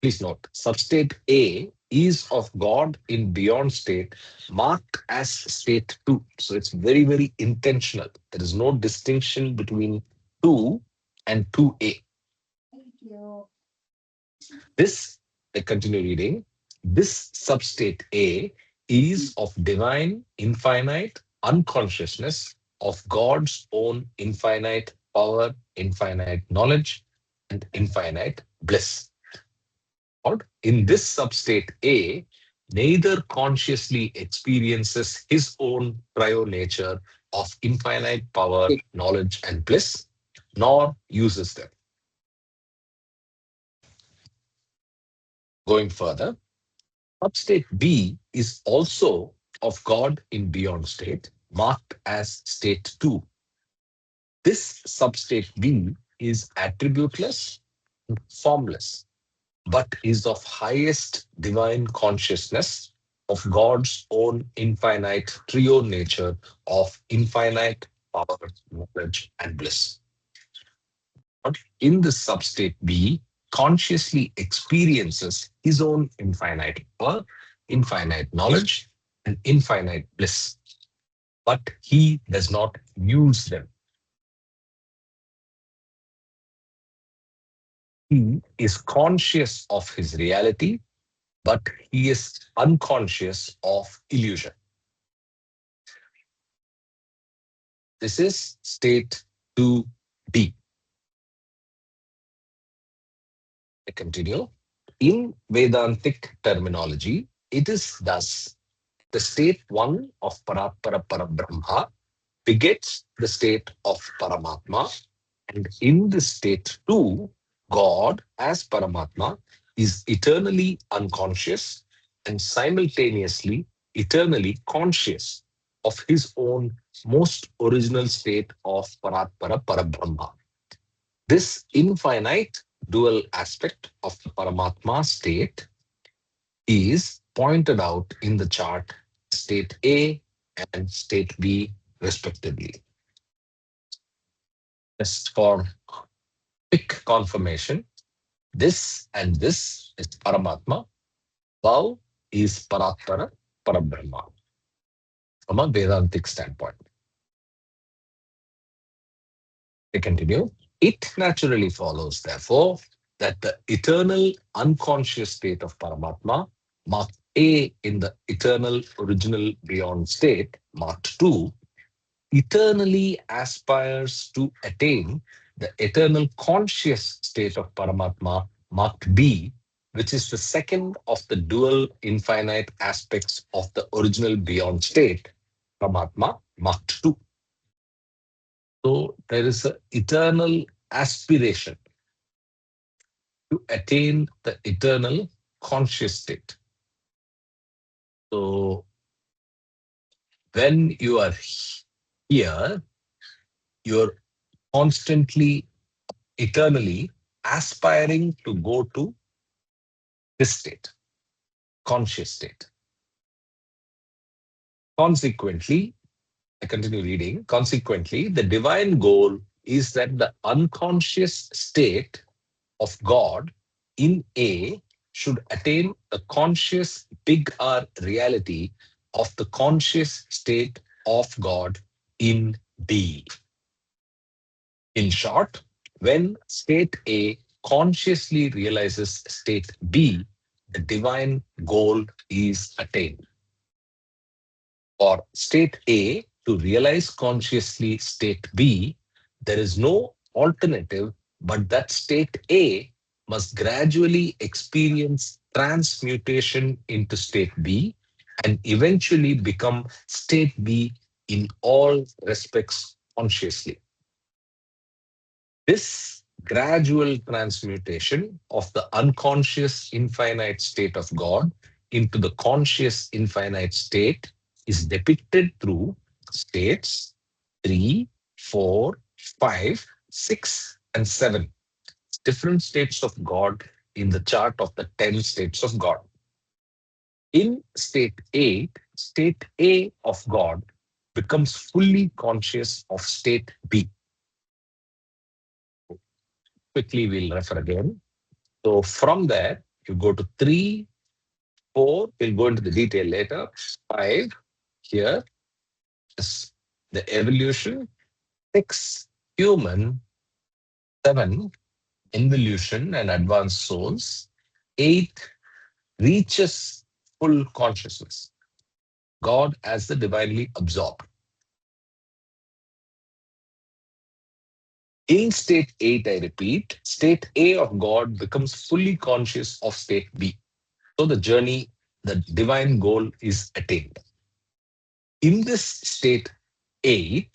please note, substate A is of God in beyond state, marked as state 2. So it's very, very intentional. There is no distinction between 2 and 2A. This, I continue reading, this substate A is of divine, infinite unconsciousness of God's own infinite power, infinite knowledge, and infinite bliss. God, in this substate A, neither consciously experiences his own prior nature of infinite power, knowledge, and bliss, nor uses them. Going further, substate B is also of God in beyond state, marked as state 2. This substate B is attributeless and formless, but is of highest divine consciousness of God's own infinite trio nature of infinite power, knowledge, and bliss. God, in the substate B, consciously experiences his own infinite power, infinite knowledge, and infinite bliss, but he does not use them. He is conscious of his reality, but he is unconscious of illusion. This is state 2D. I continue. In Vedantic terminology, it is thus the state 1 of Parapara Parabrahma begets the state of Paramatma, and in the state 2, God as Paramatma is eternally unconscious and simultaneously eternally conscious of his own most original state of Paratpara Parabrahma. This infinite dual aspect of the Paramatma state is pointed out in the chart state A and state B respectively. Just for quick confirmation, this and this is Paramatma, above is Paratpara Parabrahma from a Vedantic standpoint. I continue. It naturally follows, therefore, that the eternal unconscious state of Paramatma, marked A in the eternal original beyond state, marked 2, eternally aspires to attain the eternal conscious state of Paramatma, marked B, which is the second of the dual infinite aspects of the original beyond state, Paramatma, marked 2. So there is an eternal aspiration to attain the eternal conscious state. So when you are here, you're constantly, eternally aspiring to go to this state, conscious state. Consequently, I continue reading. Consequently, the divine goal is that the unconscious state of God in A should attain the conscious big R reality of the conscious state of God in B. In short, when state A consciously realizes state B, the divine goal is attained. For state A to realize consciously state B, there is no alternative but that state A must gradually experience transmutation into state B and eventually become state B in all respects consciously. This gradual transmutation of the unconscious infinite state of God into the conscious infinite state is depicted through states 3, 4, 5, 6, and 7, different states of God in the chart of the 10 states of God. In state 8, state A of God becomes fully conscious of state B. Quickly, we'll refer again. So from there, you go to 3, 4, we'll go into the detail later. 5, here is the evolution. 6, human. 7, involution and advanced souls. 8, reaches full consciousness. God as the divinely absorbed. In state 8, I repeat, state A of God becomes fully conscious of state B. So the journey, the divine goal is attained. In this state 8,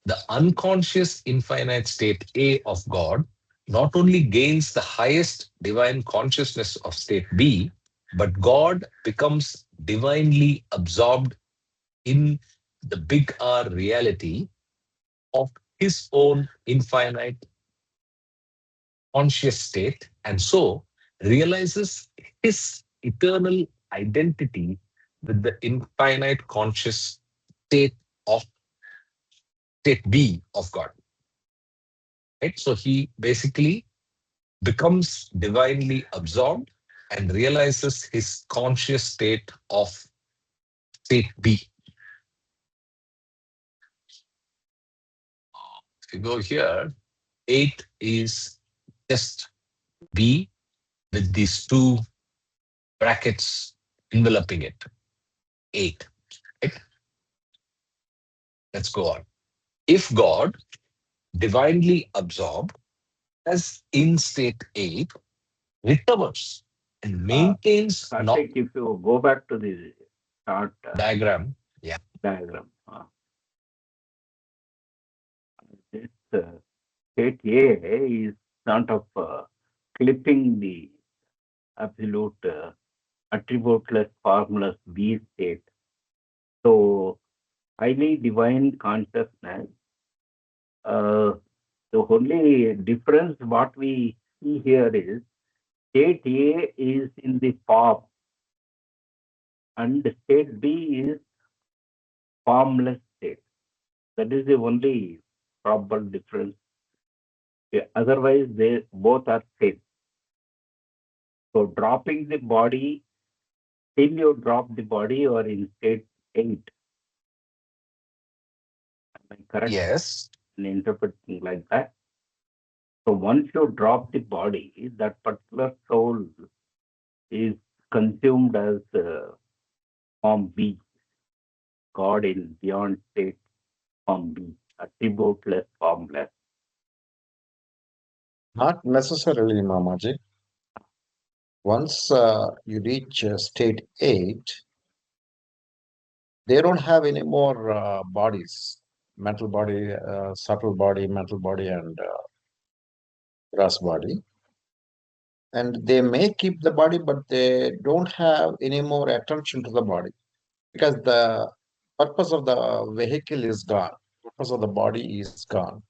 the unconscious infinite state A of God not only gains the highest divine consciousness of state B, but God becomes divinely absorbed in the big R reality of his own infinite conscious state, and so realizes his eternal identity with the infinite conscious state of state B of God. Right? So he basically becomes divinely absorbed and realizes his conscious state of state B. If you go here, 8 is just B with these two brackets enveloping it. 8. Right? Let's go on. If God, divinely absorbed, as in state 8, recovers and maintains not Karthik, if you go back to the chart diagram. Yeah. diagram, this state A is sort of clipping the absolute attributeless formless B state. So highly divine consciousness. Uh, the only difference what we see here is state A is in the form and state B is formless state. That is the only probable difference. Otherwise, they both are same. So dropping the body, till you drop the body or in state 8. Am I correct Yes. in interpreting like that? So once you drop the body, that particular soul is consumed as form B, God in beyond state form B, attributeless, formless. Not necessarily, Mamaji. Once you reach state 8, they don't have any more bodies, mental body, subtle body, mental body, and gross body. And they may keep the body, but they don't have any more attention to the body because the purpose of the vehicle is gone. Purpose of the body is gone.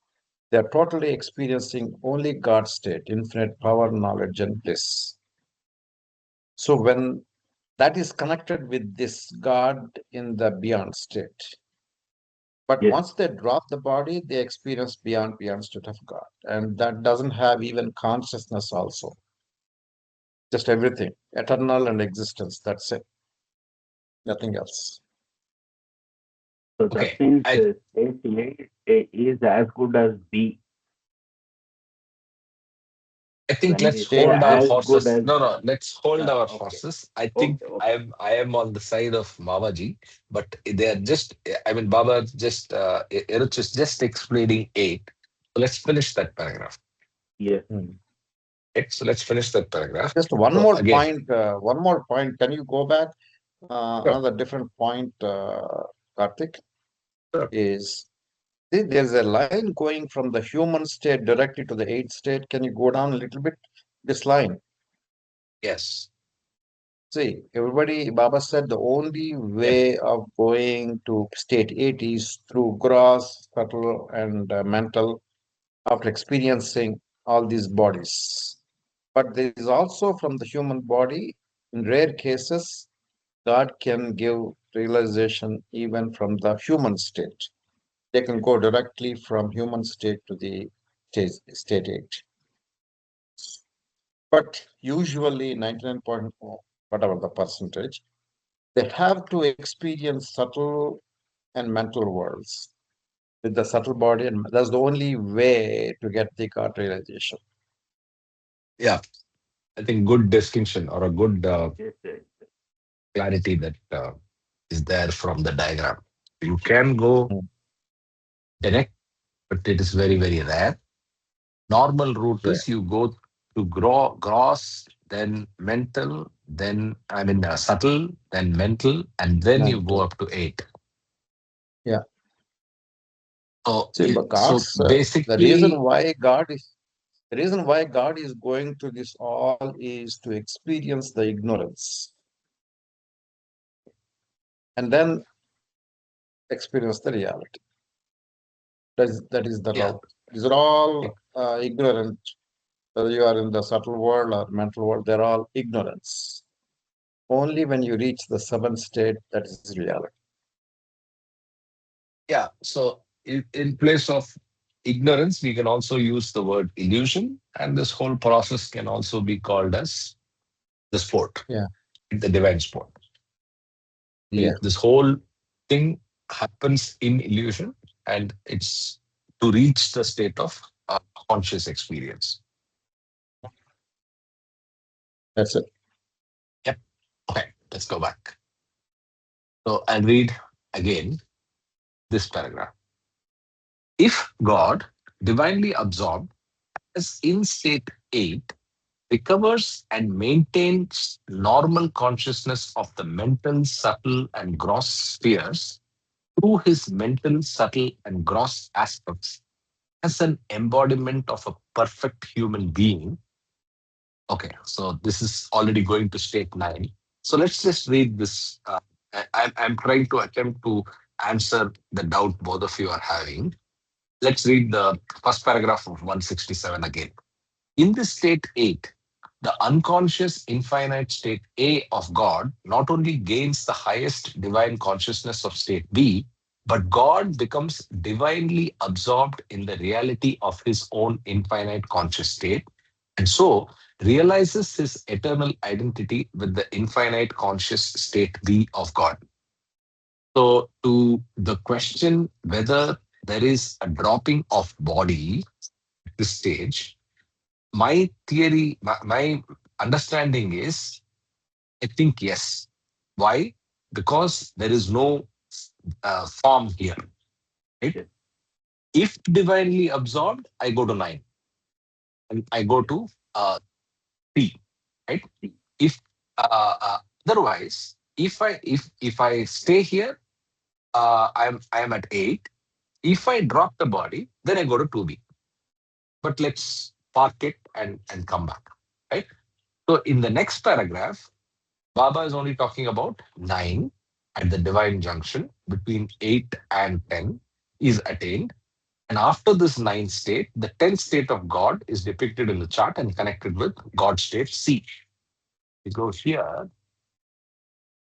They are totally experiencing only God state, infinite power, knowledge, and bliss. So when that is connected with this God in the beyond state. But Yes. once they drop the body, they experience beyond state of God. And that doesn't have even consciousness also. Just everything, eternal and existence. That's it. Nothing else. So that Okay. means I state A is as good as B. I think When let's we say hold our as good horses. as, No, no, let's hold our okay, horses. I think okay, okay. I am on the side of Babaji, but they are just. I mean, Baba just Iruch is just explaining eight. So let's finish that paragraph. Yes, Hmm. Right? So let's finish that paragraph. Just one So more again, point. One more point. Can you go back? sure, Another different point, Karthik, sure. is see, there's a line going from the human state directly to the eighth state. Can you go down a little bit? This line. Yes, See, everybody, Baba said the only yep, way of going to state 8 is through gross, subtle, and mental after experiencing all these bodies. But there is also from the human body, in rare cases, God can give realization even from the human state. They can go directly from human state to the state 8. But usually 99 point whatever the percentage, they have to experience subtle and mental worlds with the subtle body, and that's the only way to get the God realization. yeah. I think good distinction or a good yes, yes, clarity that is there from the diagram. You can go Mm. direct, but it is very very rare. Normal route Yeah, is you go to gross, then mental, then I mean subtle, then mental, and then you go mental. up to eight. Yeah. So, See, but so God's the reason basically, why God is the reason why God is going to this all is to experience the ignorance and then experience the reality. That is the yeah, route. These are all ignorant. Whether you are in the subtle world or mental world, they're all ignorance. Only when you reach the seventh state, that is reality. yeah. So, in place of ignorance, we can also use the word illusion, and this whole process can also be called as the sport, Yeah, the divine sport. yeah, This whole thing happens in illusion, and it's to reach the state of conscious experience. that's it. Yep. Okay, let's go back. So I'll read again this paragraph. If God, divinely absorbed, as in state 8, recovers and maintains normal consciousness of the mental, subtle, and gross spheres through his mental, subtle, and gross aspects as an embodiment of a perfect human being. Okay, so this is already going to state 9. So let's just read this. I'm trying to attempt to answer the doubt both of you are having. Let's read the first paragraph of 167 again. In this state 8, the unconscious infinite state A of God not only gains the highest divine consciousness of state B, but God becomes divinely absorbed in the reality of his own infinite conscious state, and so realizes his eternal identity with the infinite conscious state B of God. So, to the question whether there is a dropping of body at this stage, my theory, my understanding is, I think yes. Why? Because there is no form here, right? yes, If divinely absorbed, I go to 9 and I go yes, to 3, right? If otherwise, if I stay here, I am at 8. If I drop the body, then I go to 2B. But let's park it and come back, right? So in the next paragraph, Baba is only talking about 9 at the divine junction between 8 and 10 is attained. And after this 9 state, the 10th state of God is depicted in the chart and connected with God state C. We go here,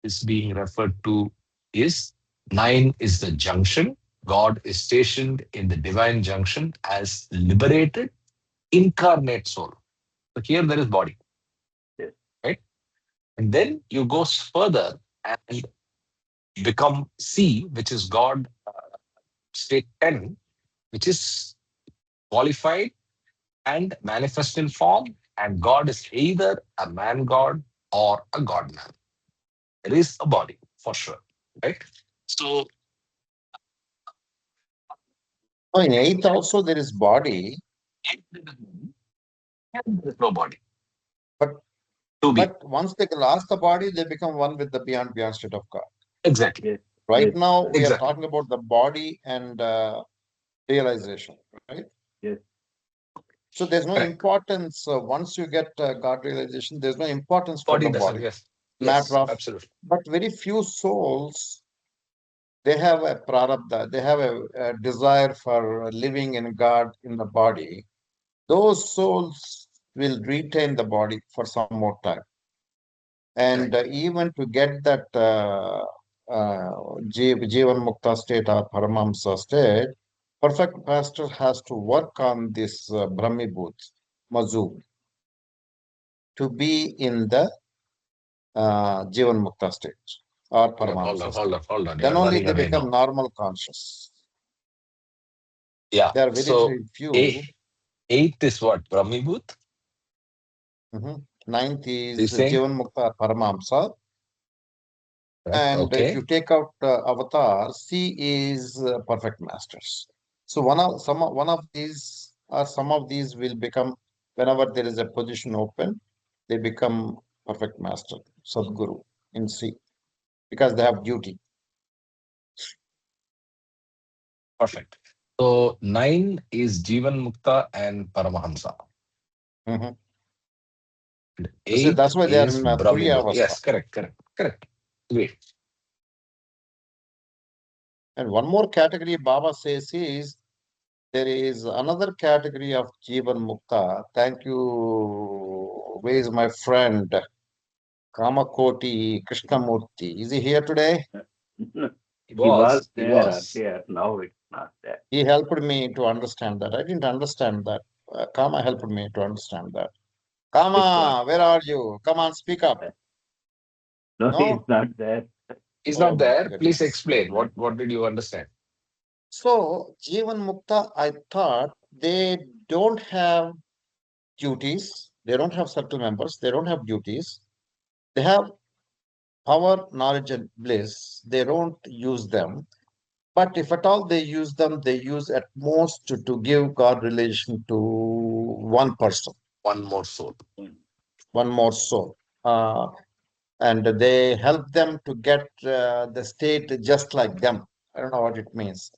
is being referred to is 9 is the junction. God is stationed in the divine junction as liberated incarnate soul. So here there is body, yes, right? And then you go further and become C, which is God state 10, which is qualified and manifest in form. And God is either a man God or a God man. There is a body for sure, right? So Oh, in eighth also there is body, if there is body, then there is no body but to be. once they lost the body, they become one with the beyond state of God. Exactly. Yes, Right yes, now, we are Exactly. talking about the body and realization, right? yes. So there's no Correct. importance. Once you get God realization, there's no importance for Body the doesn't. body. Yes. Matter Yes. of, Absolutely. but very few souls, they have a prarabdha, they have a desire for living in God in the body. Those souls will retain the body for some more time. And Correct. even to get that Jivan Mukta state or Paramamsa state, perfect pastor has to work on this Brahmi Bhuts, Mazu, to be in the Jivan Mukta state or Hold on. Hold on. Paramamsa Hold state. on. Hold on. Then You're only running they away become now. normal conscious. Yeah. There are very So few. eighth is what? Brahmibhut? Mhm. Ninth You is saying? Jivan Mukta or Paramamsa. Correct. And if Okay. you take out avatar, C is perfect masters. So one of these or some of these will become whenever there is a position open, they become perfect master, Sadguru in C because they have duty. Perfect. So nine is Jivan Mukta and Paramahamsa. Mhm. And So eight that's why they are is in Turiya Brahmibhut. Avastha. Yes. Correct. Correct. Correct. Great. And one more category Baba says is there is another category of Jivan Mukta. Thank you. Where is my friend Kamakoti Krishnamurti? Is he here today? He He was was. He there was. earlier. Now it's not there. He helped me to understand that. I didn't understand that. Kama helped me to understand that. Which one? Kama, where are you? Come on, speak up. No, he's No? not there. He's Oh not my there. Please goodness. explain. What did you understand? So, Jivan Mukta, I thought they don't have duties. They don't have circle members. They don't have duties. They have power, knowledge, and bliss. They don't use them. But if at all they use them, they use at most to give God relation to one person, One more soul. one more soul. And they help them to get the state just like them. I don't know what it means.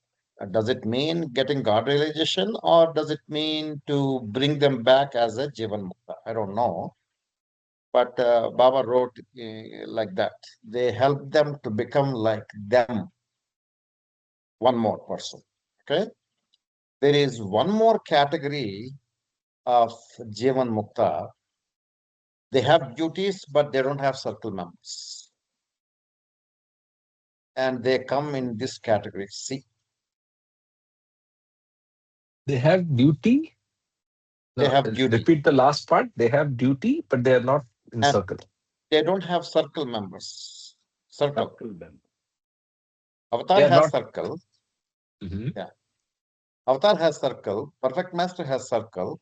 Does it mean getting God realization or does it mean to bring them back as a Jivan Mukta? I don't know. But Baba wrote like that. They help them to become like them, one more person. Okay. There is one more category of Jivan Mukta. They have duties, but they don't have circle members. And they come in this category. See, They have duty. they No, have duty repeat the last part. They have duty, but they are not in and circle. they don't have circle members. Circle. Circle them. They Avatar are has not. circle. Mhm. Yeah. Avatar has circle. Perfect Master has circle.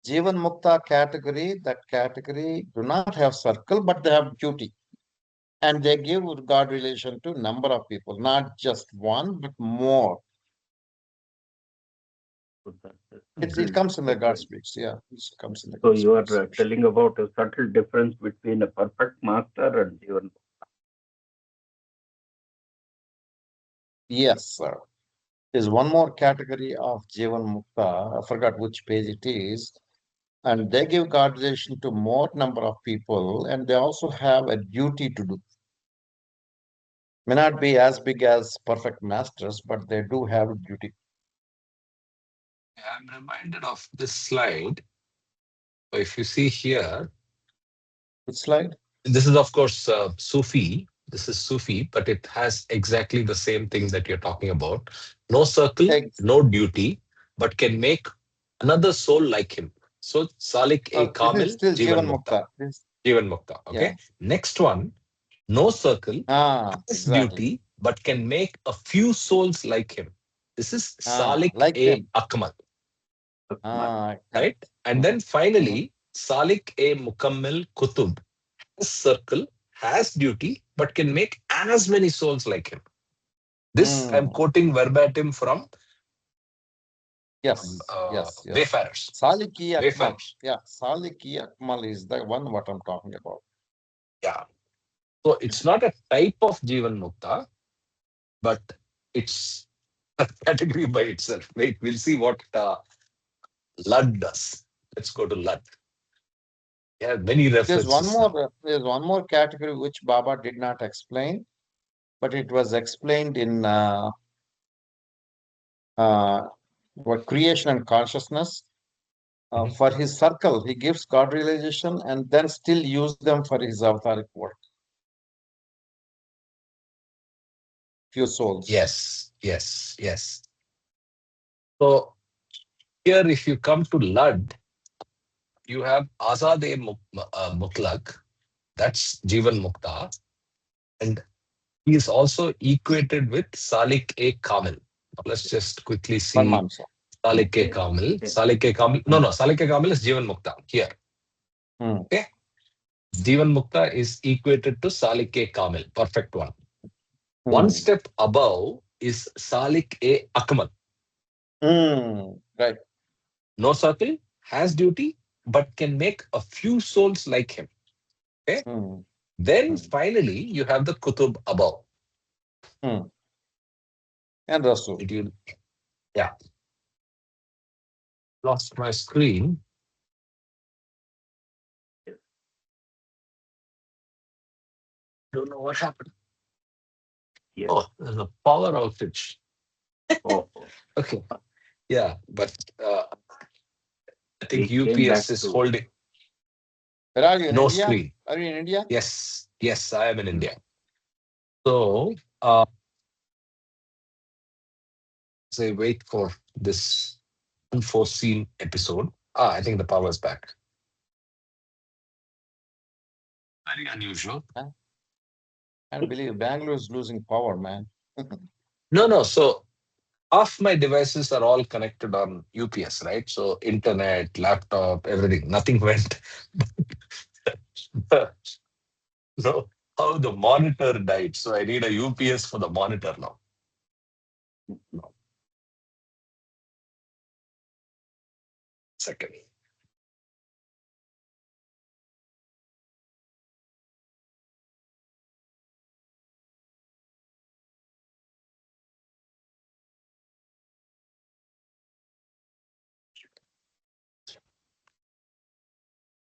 Jivan Mukta category, that category do not have circle, but they have duty. And they give God relation to number of people, not just one, but more. So that's a It subtle comes in the God difference. speaks. Yeah, it comes in the So God you speaks. are telling about a subtle difference between a perfect master and even. Yes, sir. There's one more category of Jivan Mukta. I forgot which page it is. And they give God relation to more number of people, and they also have a duty to do. May not be as big as perfect masters, but they do have a duty. I'm reminded of this slide. So if you see here, Which slide? this is of course Sufi. This is Sufi, but it has exactly the same thing that you're talking about. No circle, Ex- no duty, but can make another soul like him. So Salik a this is Kamil, still Jivan Jivan Mukta. Mukta. This, Jivan Mukta. yeah. Okay. Next one, no circle, has Exactly. duty, but can make a few souls like him. This is Salik Like a him. Akmal. right? And mhm, then mhm, finally, Salik a Mukammil Kutub, this circle has duty but can make as many souls like him. This I'm mm. quoting verbatim from Yes. Wayfarers. Saliki Akmal. Wayfarers. Yeah, Saliki Akmal is the one what I'm talking about. Yeah. So it's not a type of Jivan Mukta, but it's a category by itself. Wait, we'll see what Lud does. Let's go to Lud. Yeah, many references now. There's one more category which Baba did not explain, but it was explained in uh, what creation and consciousness. Mhm. For his circle, he gives God realization and then still use them for his avataric work. Few souls. Yes. So here, if you come to Lud, you have Mutlak, that's Jivan Mukta, and he is also equated with Salik a Kamil. Now, let's just quickly see Paramahamsa. Salik a Kamil. Salik a Kamil. Hmm. No, Salik a Kamil is Jivan Mukta here. Hmm. Okay. Jivan Mukta is equated to Salik a Kamil, perfect one. One Hmm. step above is Salik a Akmal. Right. No circle, has duty, but can make a few souls like him. Okay. Hmm. Then Hmm. finally, you have the Kutub above. Hmm. And Rasul. Did you? Yeah, lost my screen. Don't know what happened. Yes. Oh, there's a power outage. Oh, Okay. Yeah, but I think we came UPS back is to holding Where are you in no India? screen. Are you in India? Yes, I am in mm, India. So, as I wait for this unforeseen episode, I think the power is back. Very unusual. I can't believe Bangalore is losing power, man. No. So half my devices are all connected on UPS, right? So internet, laptop, everything. Nothing went. So how the monitor died. So I need a UPS for the monitor now. Second.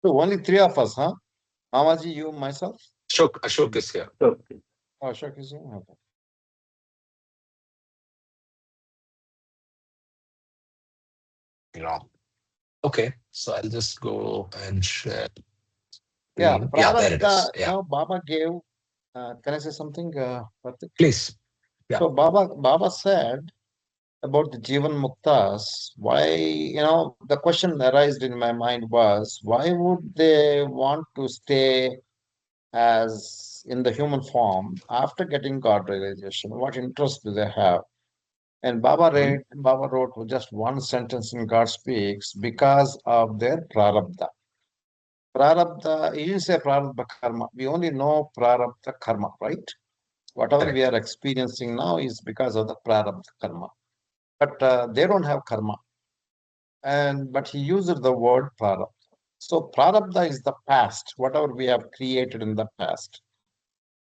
So only three of us, huh? Mamaji, you, myself? Ashok is here. okay. Oh, Ashok is here? Okay. Wrong. Okay. So I'll just go and share Yeah, screen. Yeah, there it Prarabdha, is. Yeah. Baba gave, can I say something, Karthik? Please. Yeah. So Baba said about the Jivan Muktas, why, the question arised in my mind was, why would they want to stay as in the human form after getting God realization? What interest do they have? And Mhm. Baba wrote just one sentence in God Speaks because of their prarabdha. Prarabdha, he didn't say prarabdha karma. We only know prarabdha karma, right? Whatever we Correct. are experiencing now is because of the prarabdha karma. But they don't have karma. But he uses the word prarabdha. So prarabdha is the past, whatever we have created in the past.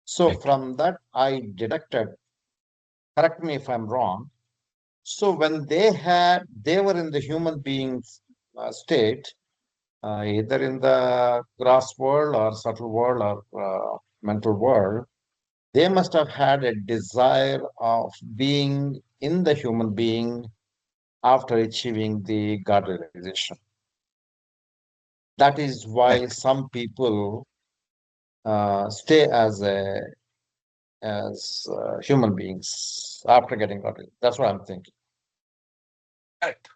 So Correct. from that, I deducted, correct me if I'm wrong. So when they were in the human being's state, either in the gross world or subtle world or mental world, they must have had a desire of being in the human being after achieving the God realization. That is why Correct. some people stay as human beings after getting God. That's what I'm thinking. Correct.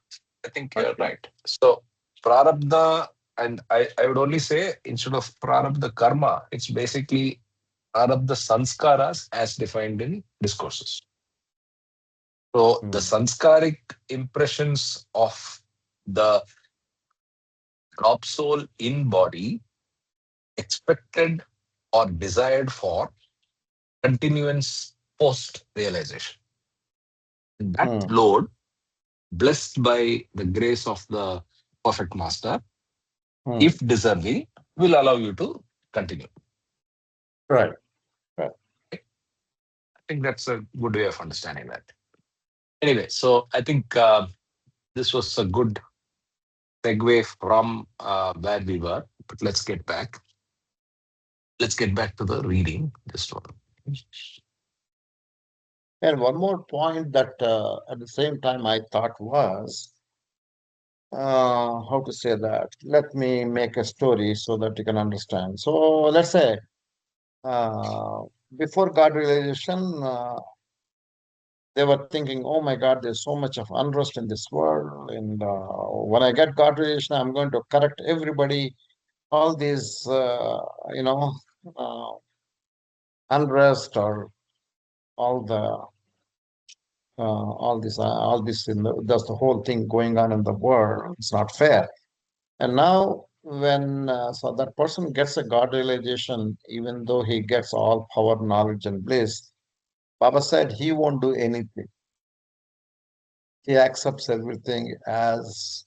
I think you're Okay. right. So prarabdha, and I would only say instead of prarabdha karma, it's basically prarabdha sanskaras as defined in discourses. So the Hmm. sanskaric impressions of the drop soul in body expected or desired for continuance post realization. That Hmm. load, blessed by the grace of the perfect master, Hmm. if deserving, will allow you to continue. Right. Right. I think that's a good way of understanding that. Anyway, so I think this was a good segue from where we were, but let's get back to the reading. Just one. And one more point that at the same time I thought was how to say that. Let me make a story so that you can understand. So let's say uh, before God realization, they were thinking, "Oh my God, there's so much of unrest in this world, and when I get God realization, I'm going to correct everybody. All these, uh, unrest or all the all this in that's the whole thing going on in the world. It's not fair." And now, when so that person gets a God realization, even though he gets all power, knowledge, and bliss, Baba said he won't do anything. He accepts everything as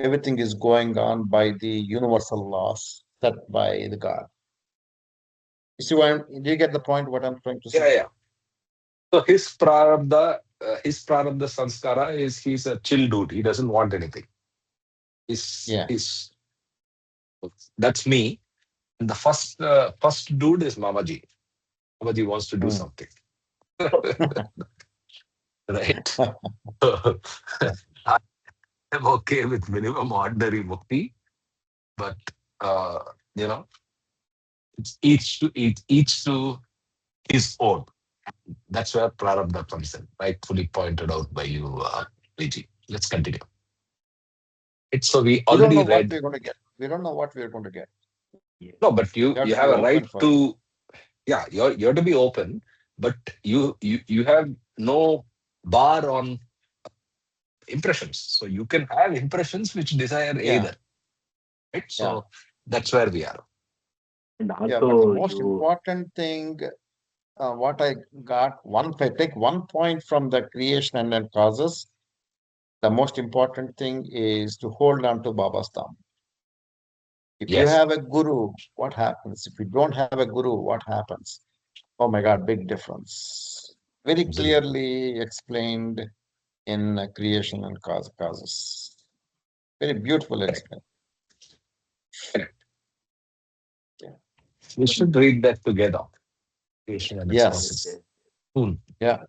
everything is going on by the universal laws set by the God. You see, do you get the point? What I'm trying to say? Yeah, yeah. So his prarabdha sanskara is he's a chill dude. He doesn't want anything. Yeah. He's that's me. And the first dude is Mamaji. Mamaji wants to do Hmm. something, right? So, I am okay with minimum ordinary mukti, but uh, you know, it's each to his own. That's where prarabdha comes in, rightfully pointed out by you, Viji. Let's continue. It's so we We don't know already what read. we're going to get. We don't know what we're going to get. Yes. No, but We have you to be have a right open for it. to, yeah, you're to be open, but you have no bar on impressions. So you can have impressions which desire Yeah. either, right? Yeah. So that's where we are. And Yeah. But the also most you, important thing, what I got, if I take one point from the creation and then causes, the most important thing is to hold on to Baba's thumb. If you Yes, have a guru, what happens? If you don't have a guru, what happens? Oh my God, big difference. Very absolutely. clearly explained in creation and causes. Very beautiful Correct. explained. Correct. Yeah. We should read that together. Creation and its Yes. causes. Soon. Yeah.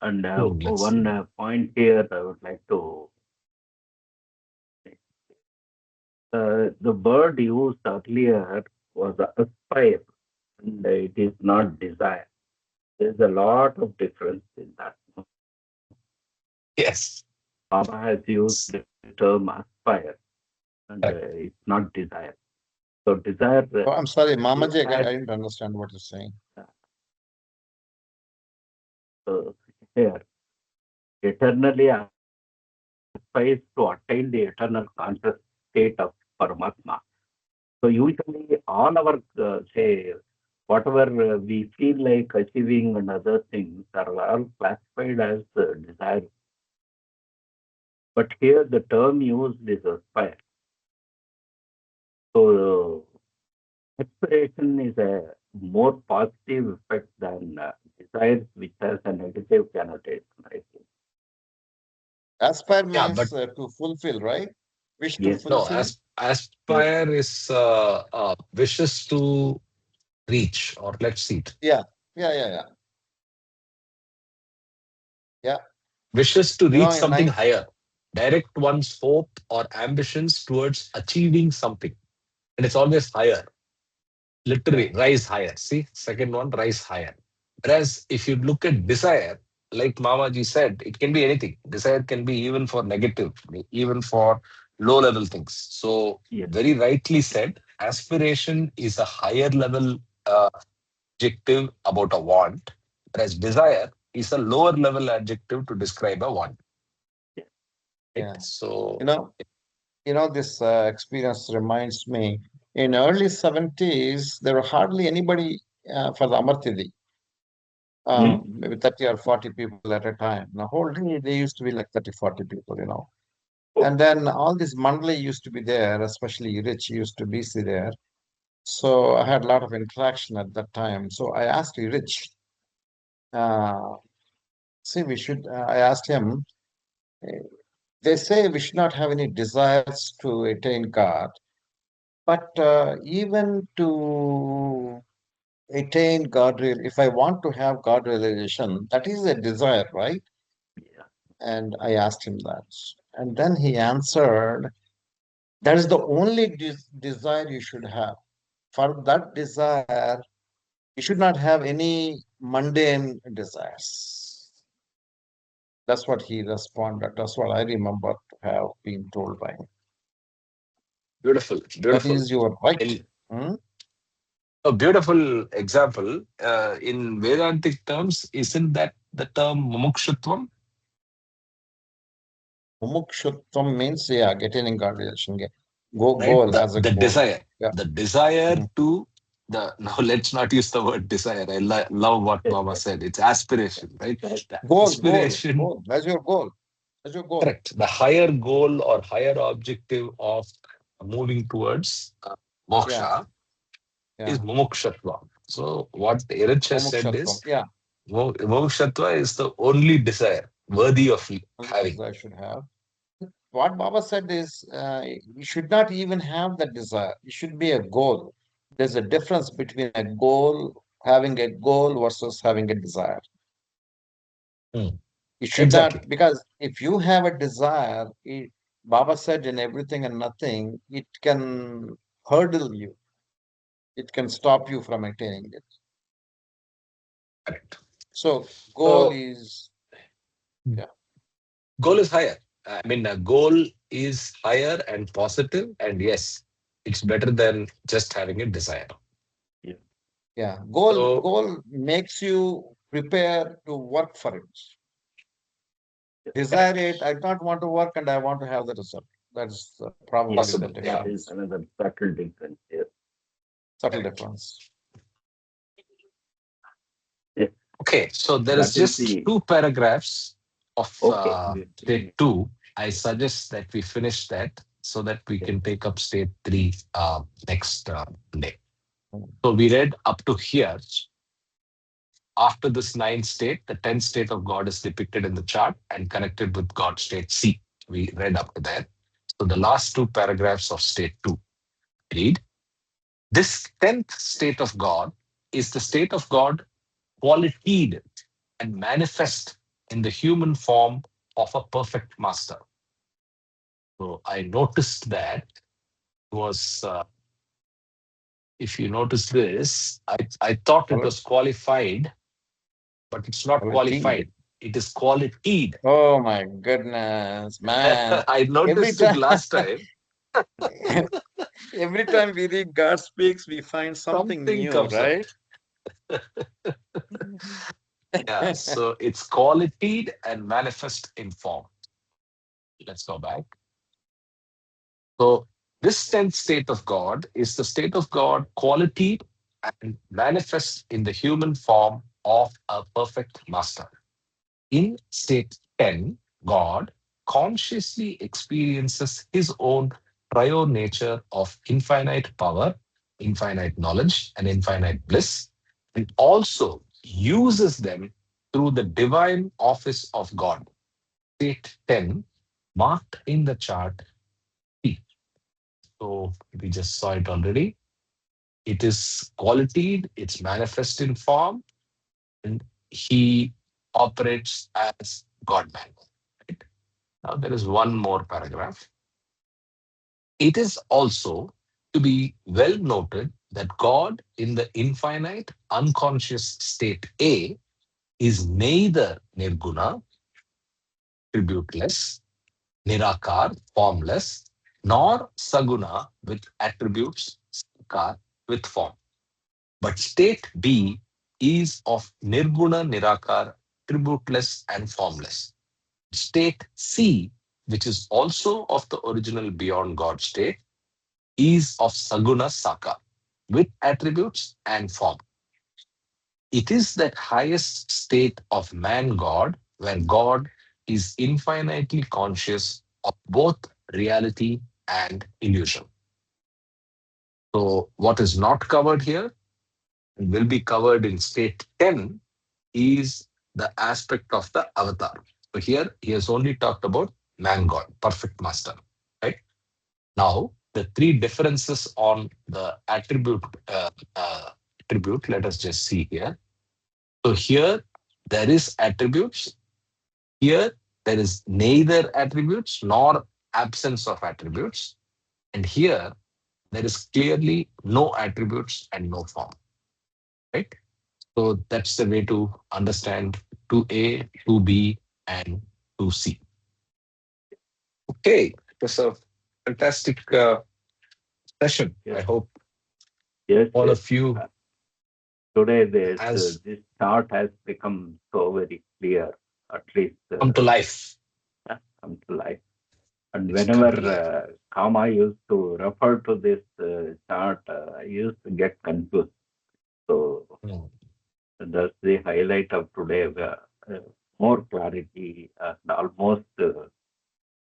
and Soon. Let's see. one point here I would like to the word used earlier was aspire, and it is not desire. There's a lot of difference in that. Yes. Baba has used the term aspire, and Correct. it's not desire. So desire Oh, I'm sorry, you Mamaji, had I didn't understand what you're saying. uh, here eternally aspires to attain the eternal conscious state of Paramatma. So usually all our say whatever we feel like achieving and other things are all classified as desire. But here the term used is aspire. So aspiration is a more positive effect than desire, which has a negative connotation. I think. Aspire Yeah, but means to fulfill, right? Wish to Yes. no, fulfill. Yes. aspire is wishes to reach, or let's see it. Yeah. Yeah. Yeah. Yeah. Yeah. Wishes to reach In something nine. higher. Direct one's hope or ambitions towards achieving something. And it's always higher. Yeah. Literally, rise higher. See, second one, rise higher. Whereas if you look at desire, like Mamaji said, it can be anything. Desire can be even for negative, even for low level things. So, Yes. very rightly said, aspiration is a higher level adjective about a want, whereas desire is a lower level adjective to describe a want. Yes. right? Yeah. So, You know, this experience reminds me in early 70s, there were hardly anybody for the Amartidi, mm, maybe 30 or 40 people at a time. The whole day, they used to be like 30, 40 people. oh, And then all this mandali used to be there, especially Rich used to be there. So I had a lot of interaction at that time. So I asked Rich, uh, see, I asked him, eh, they say we should not have any desires to attain God, but even to attain if I want to have God realization, that is a desire, right? Yeah. And I asked him that. And then he answered, that is the only desire you should have. For that desire, you should not have any mundane desires. That's what he responded. That's what I remember to have been told by him. beautiful, That beautiful. is your right. In Hmm? a beautiful example, in Vedantic terms, isn't that the term mumukshutvam, Mumukshutvam means, yeah, getting in God realization. right? Goal as a The goal. desire, Yeah. the desire Mhm. to the no, let's not use the word desire. I love what Baba said. It's aspiration, right? That, The aspiration, Goal. That's your goal. That's your goal. correct. The higher goal or higher objective of moving towards Yeah. moksha is Yeah. mumukshatva. So what Erich has said Mumukshutvam. is Yeah. Mokshatva is the only desire worthy of Only having. desire should have. What Baba said is, you should not even have the desire. It should be a goal. There's a difference between a goal, having a goal versus having a desire. Hmm. You should Exactly. not, because if you have a desire, Baba said in everything and nothing, it can hurdle you. It can stop you from attaining it. Correct. So goal So is, yeah, goal is higher. I mean, a goal is higher and positive, and yes, it's better than just having a desire. yeah. yeah. Goal So goal makes you prepare to work for it. Desire correct, it. I don't want to work and I want to have the result. That's Yes, probably the possible. that Yeah. is difference. another subtle difference here. Subtle Correct. difference. Yes, Okay. So there is that is just the two paragraphs of okay. state two. I suggest that we finish that so that we Yes, can take up state three next day. Mm. So we read up to here. After this ninth state, the 10th state of God is depicted in the chart and connected with God state C. We read up to there. So the last two paragraphs of state 2 read, this 10th state of God is the state of God qualitied and manifest in the human form of a perfect master. So I noticed that was, if you notice this, I thought it Quali- was qualified, but it's not Quality. qualified. It is qualitied. Oh my goodness, man. I Every noticed it time last time. every time we read God speaks, we find something Something new, comes up. right? Yeah, so it's qualified and manifest in form. Let's go back. So this 10th state of God is the state of God quality and manifest in the human form of a perfect master. In state 10, God consciously experiences his own prior nature of infinite power, infinite knowledge, and infinite bliss, and also uses them through the divine office of God. State 10, marked in the chart P. So we just saw it already. It is qualified, it's manifest in form, and he operates as God man. Right? Now, there is one more paragraph. It is also to be well noted that God in the infinite unconscious state A is neither nirguna, tributeless, nirakar, formless, nor saguna with attributes, sakar with form. But state B is of nirguna, nirakar, tributeless, and formless. State C which is also of the original beyond God state, is of Saguna Saka, with attributes and form. It is that highest state of man God, where God is infinitely conscious of both reality and illusion. So, what is not covered here and will be covered in state 10 is the aspect of the avatar. So, here he has only talked about man God, perfect master. Right now, the three differences on the attribute, let us just see here. So, here there is attributes. Here there is neither attributes nor absence of attributes. And here there is clearly no attributes and no form. Right? So that's the way to understand 2A, 2B, and 2C. Okay, it was a fantastic session. Yes, I hope yes, all yes. of you Today, this has this chart has become so very clear. At least come to life. come to life. And It's whenever come to life. Kama used to refer to this chart, I used to get confused. So Hmm. that's the highlight of today. More clarity and almost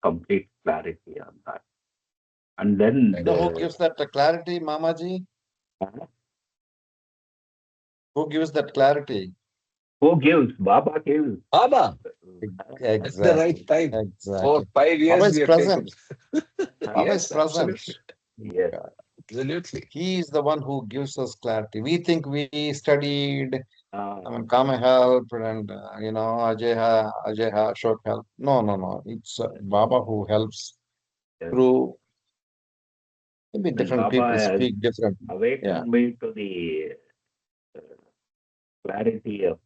complete clarity on that. And then You know who the gives that clarity, Mamaji? uh, Who gives that clarity? who gives? Baba gives. Baba, at the right Exactly. time. For Exactly. five Baba years is we have taken. present. Baba is Yes, present. absolutely. Yes, Absolutely. He is the one who gives us clarity. We think we studied, uh, I mean, Kama helped and, Ajay Ashok helped. No, no, no. It's Baba who helps yes. through maybe And different Baba people has speak differently. Yeah. awakened me to the uh, clarity of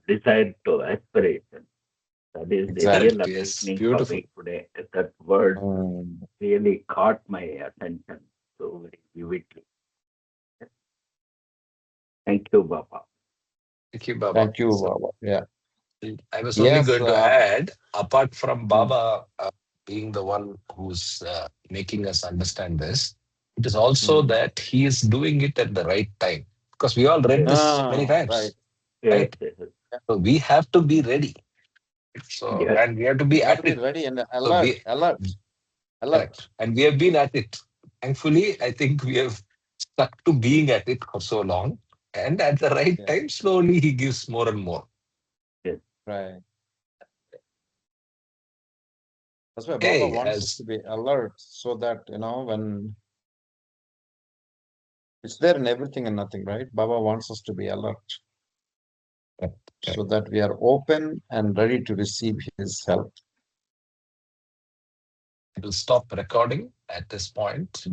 desire to aspiration. That is the real Correct. Exactly. Yes. awakening for Beautiful. me today. That word Mm. really caught my attention so very vividly. Thank you, Baba. Thank you, Baba. Thank you, So Baba. Yeah. I was only Yes. going to add, apart from Mm. Baba being the one who's making us understand this, it is also Mm. that he is doing it at the right time. Because we all read Yes, this many Right. times, yes, right? yes, So we have to be ready. So, yes, and we have to We be have to at be it. ready and So alert, we, alert, alert. correct. And we have been at it. Thankfully, I think we have stuck to being at it for so long. And at the right Yeah. time, slowly he gives more and more. yes, Right. That's why Baba Okay, wants us as to be alert so that, when it's there in everything and nothing, right? Baba wants us to be alert so that we are open and ready to receive his help. I will stop recording at this point.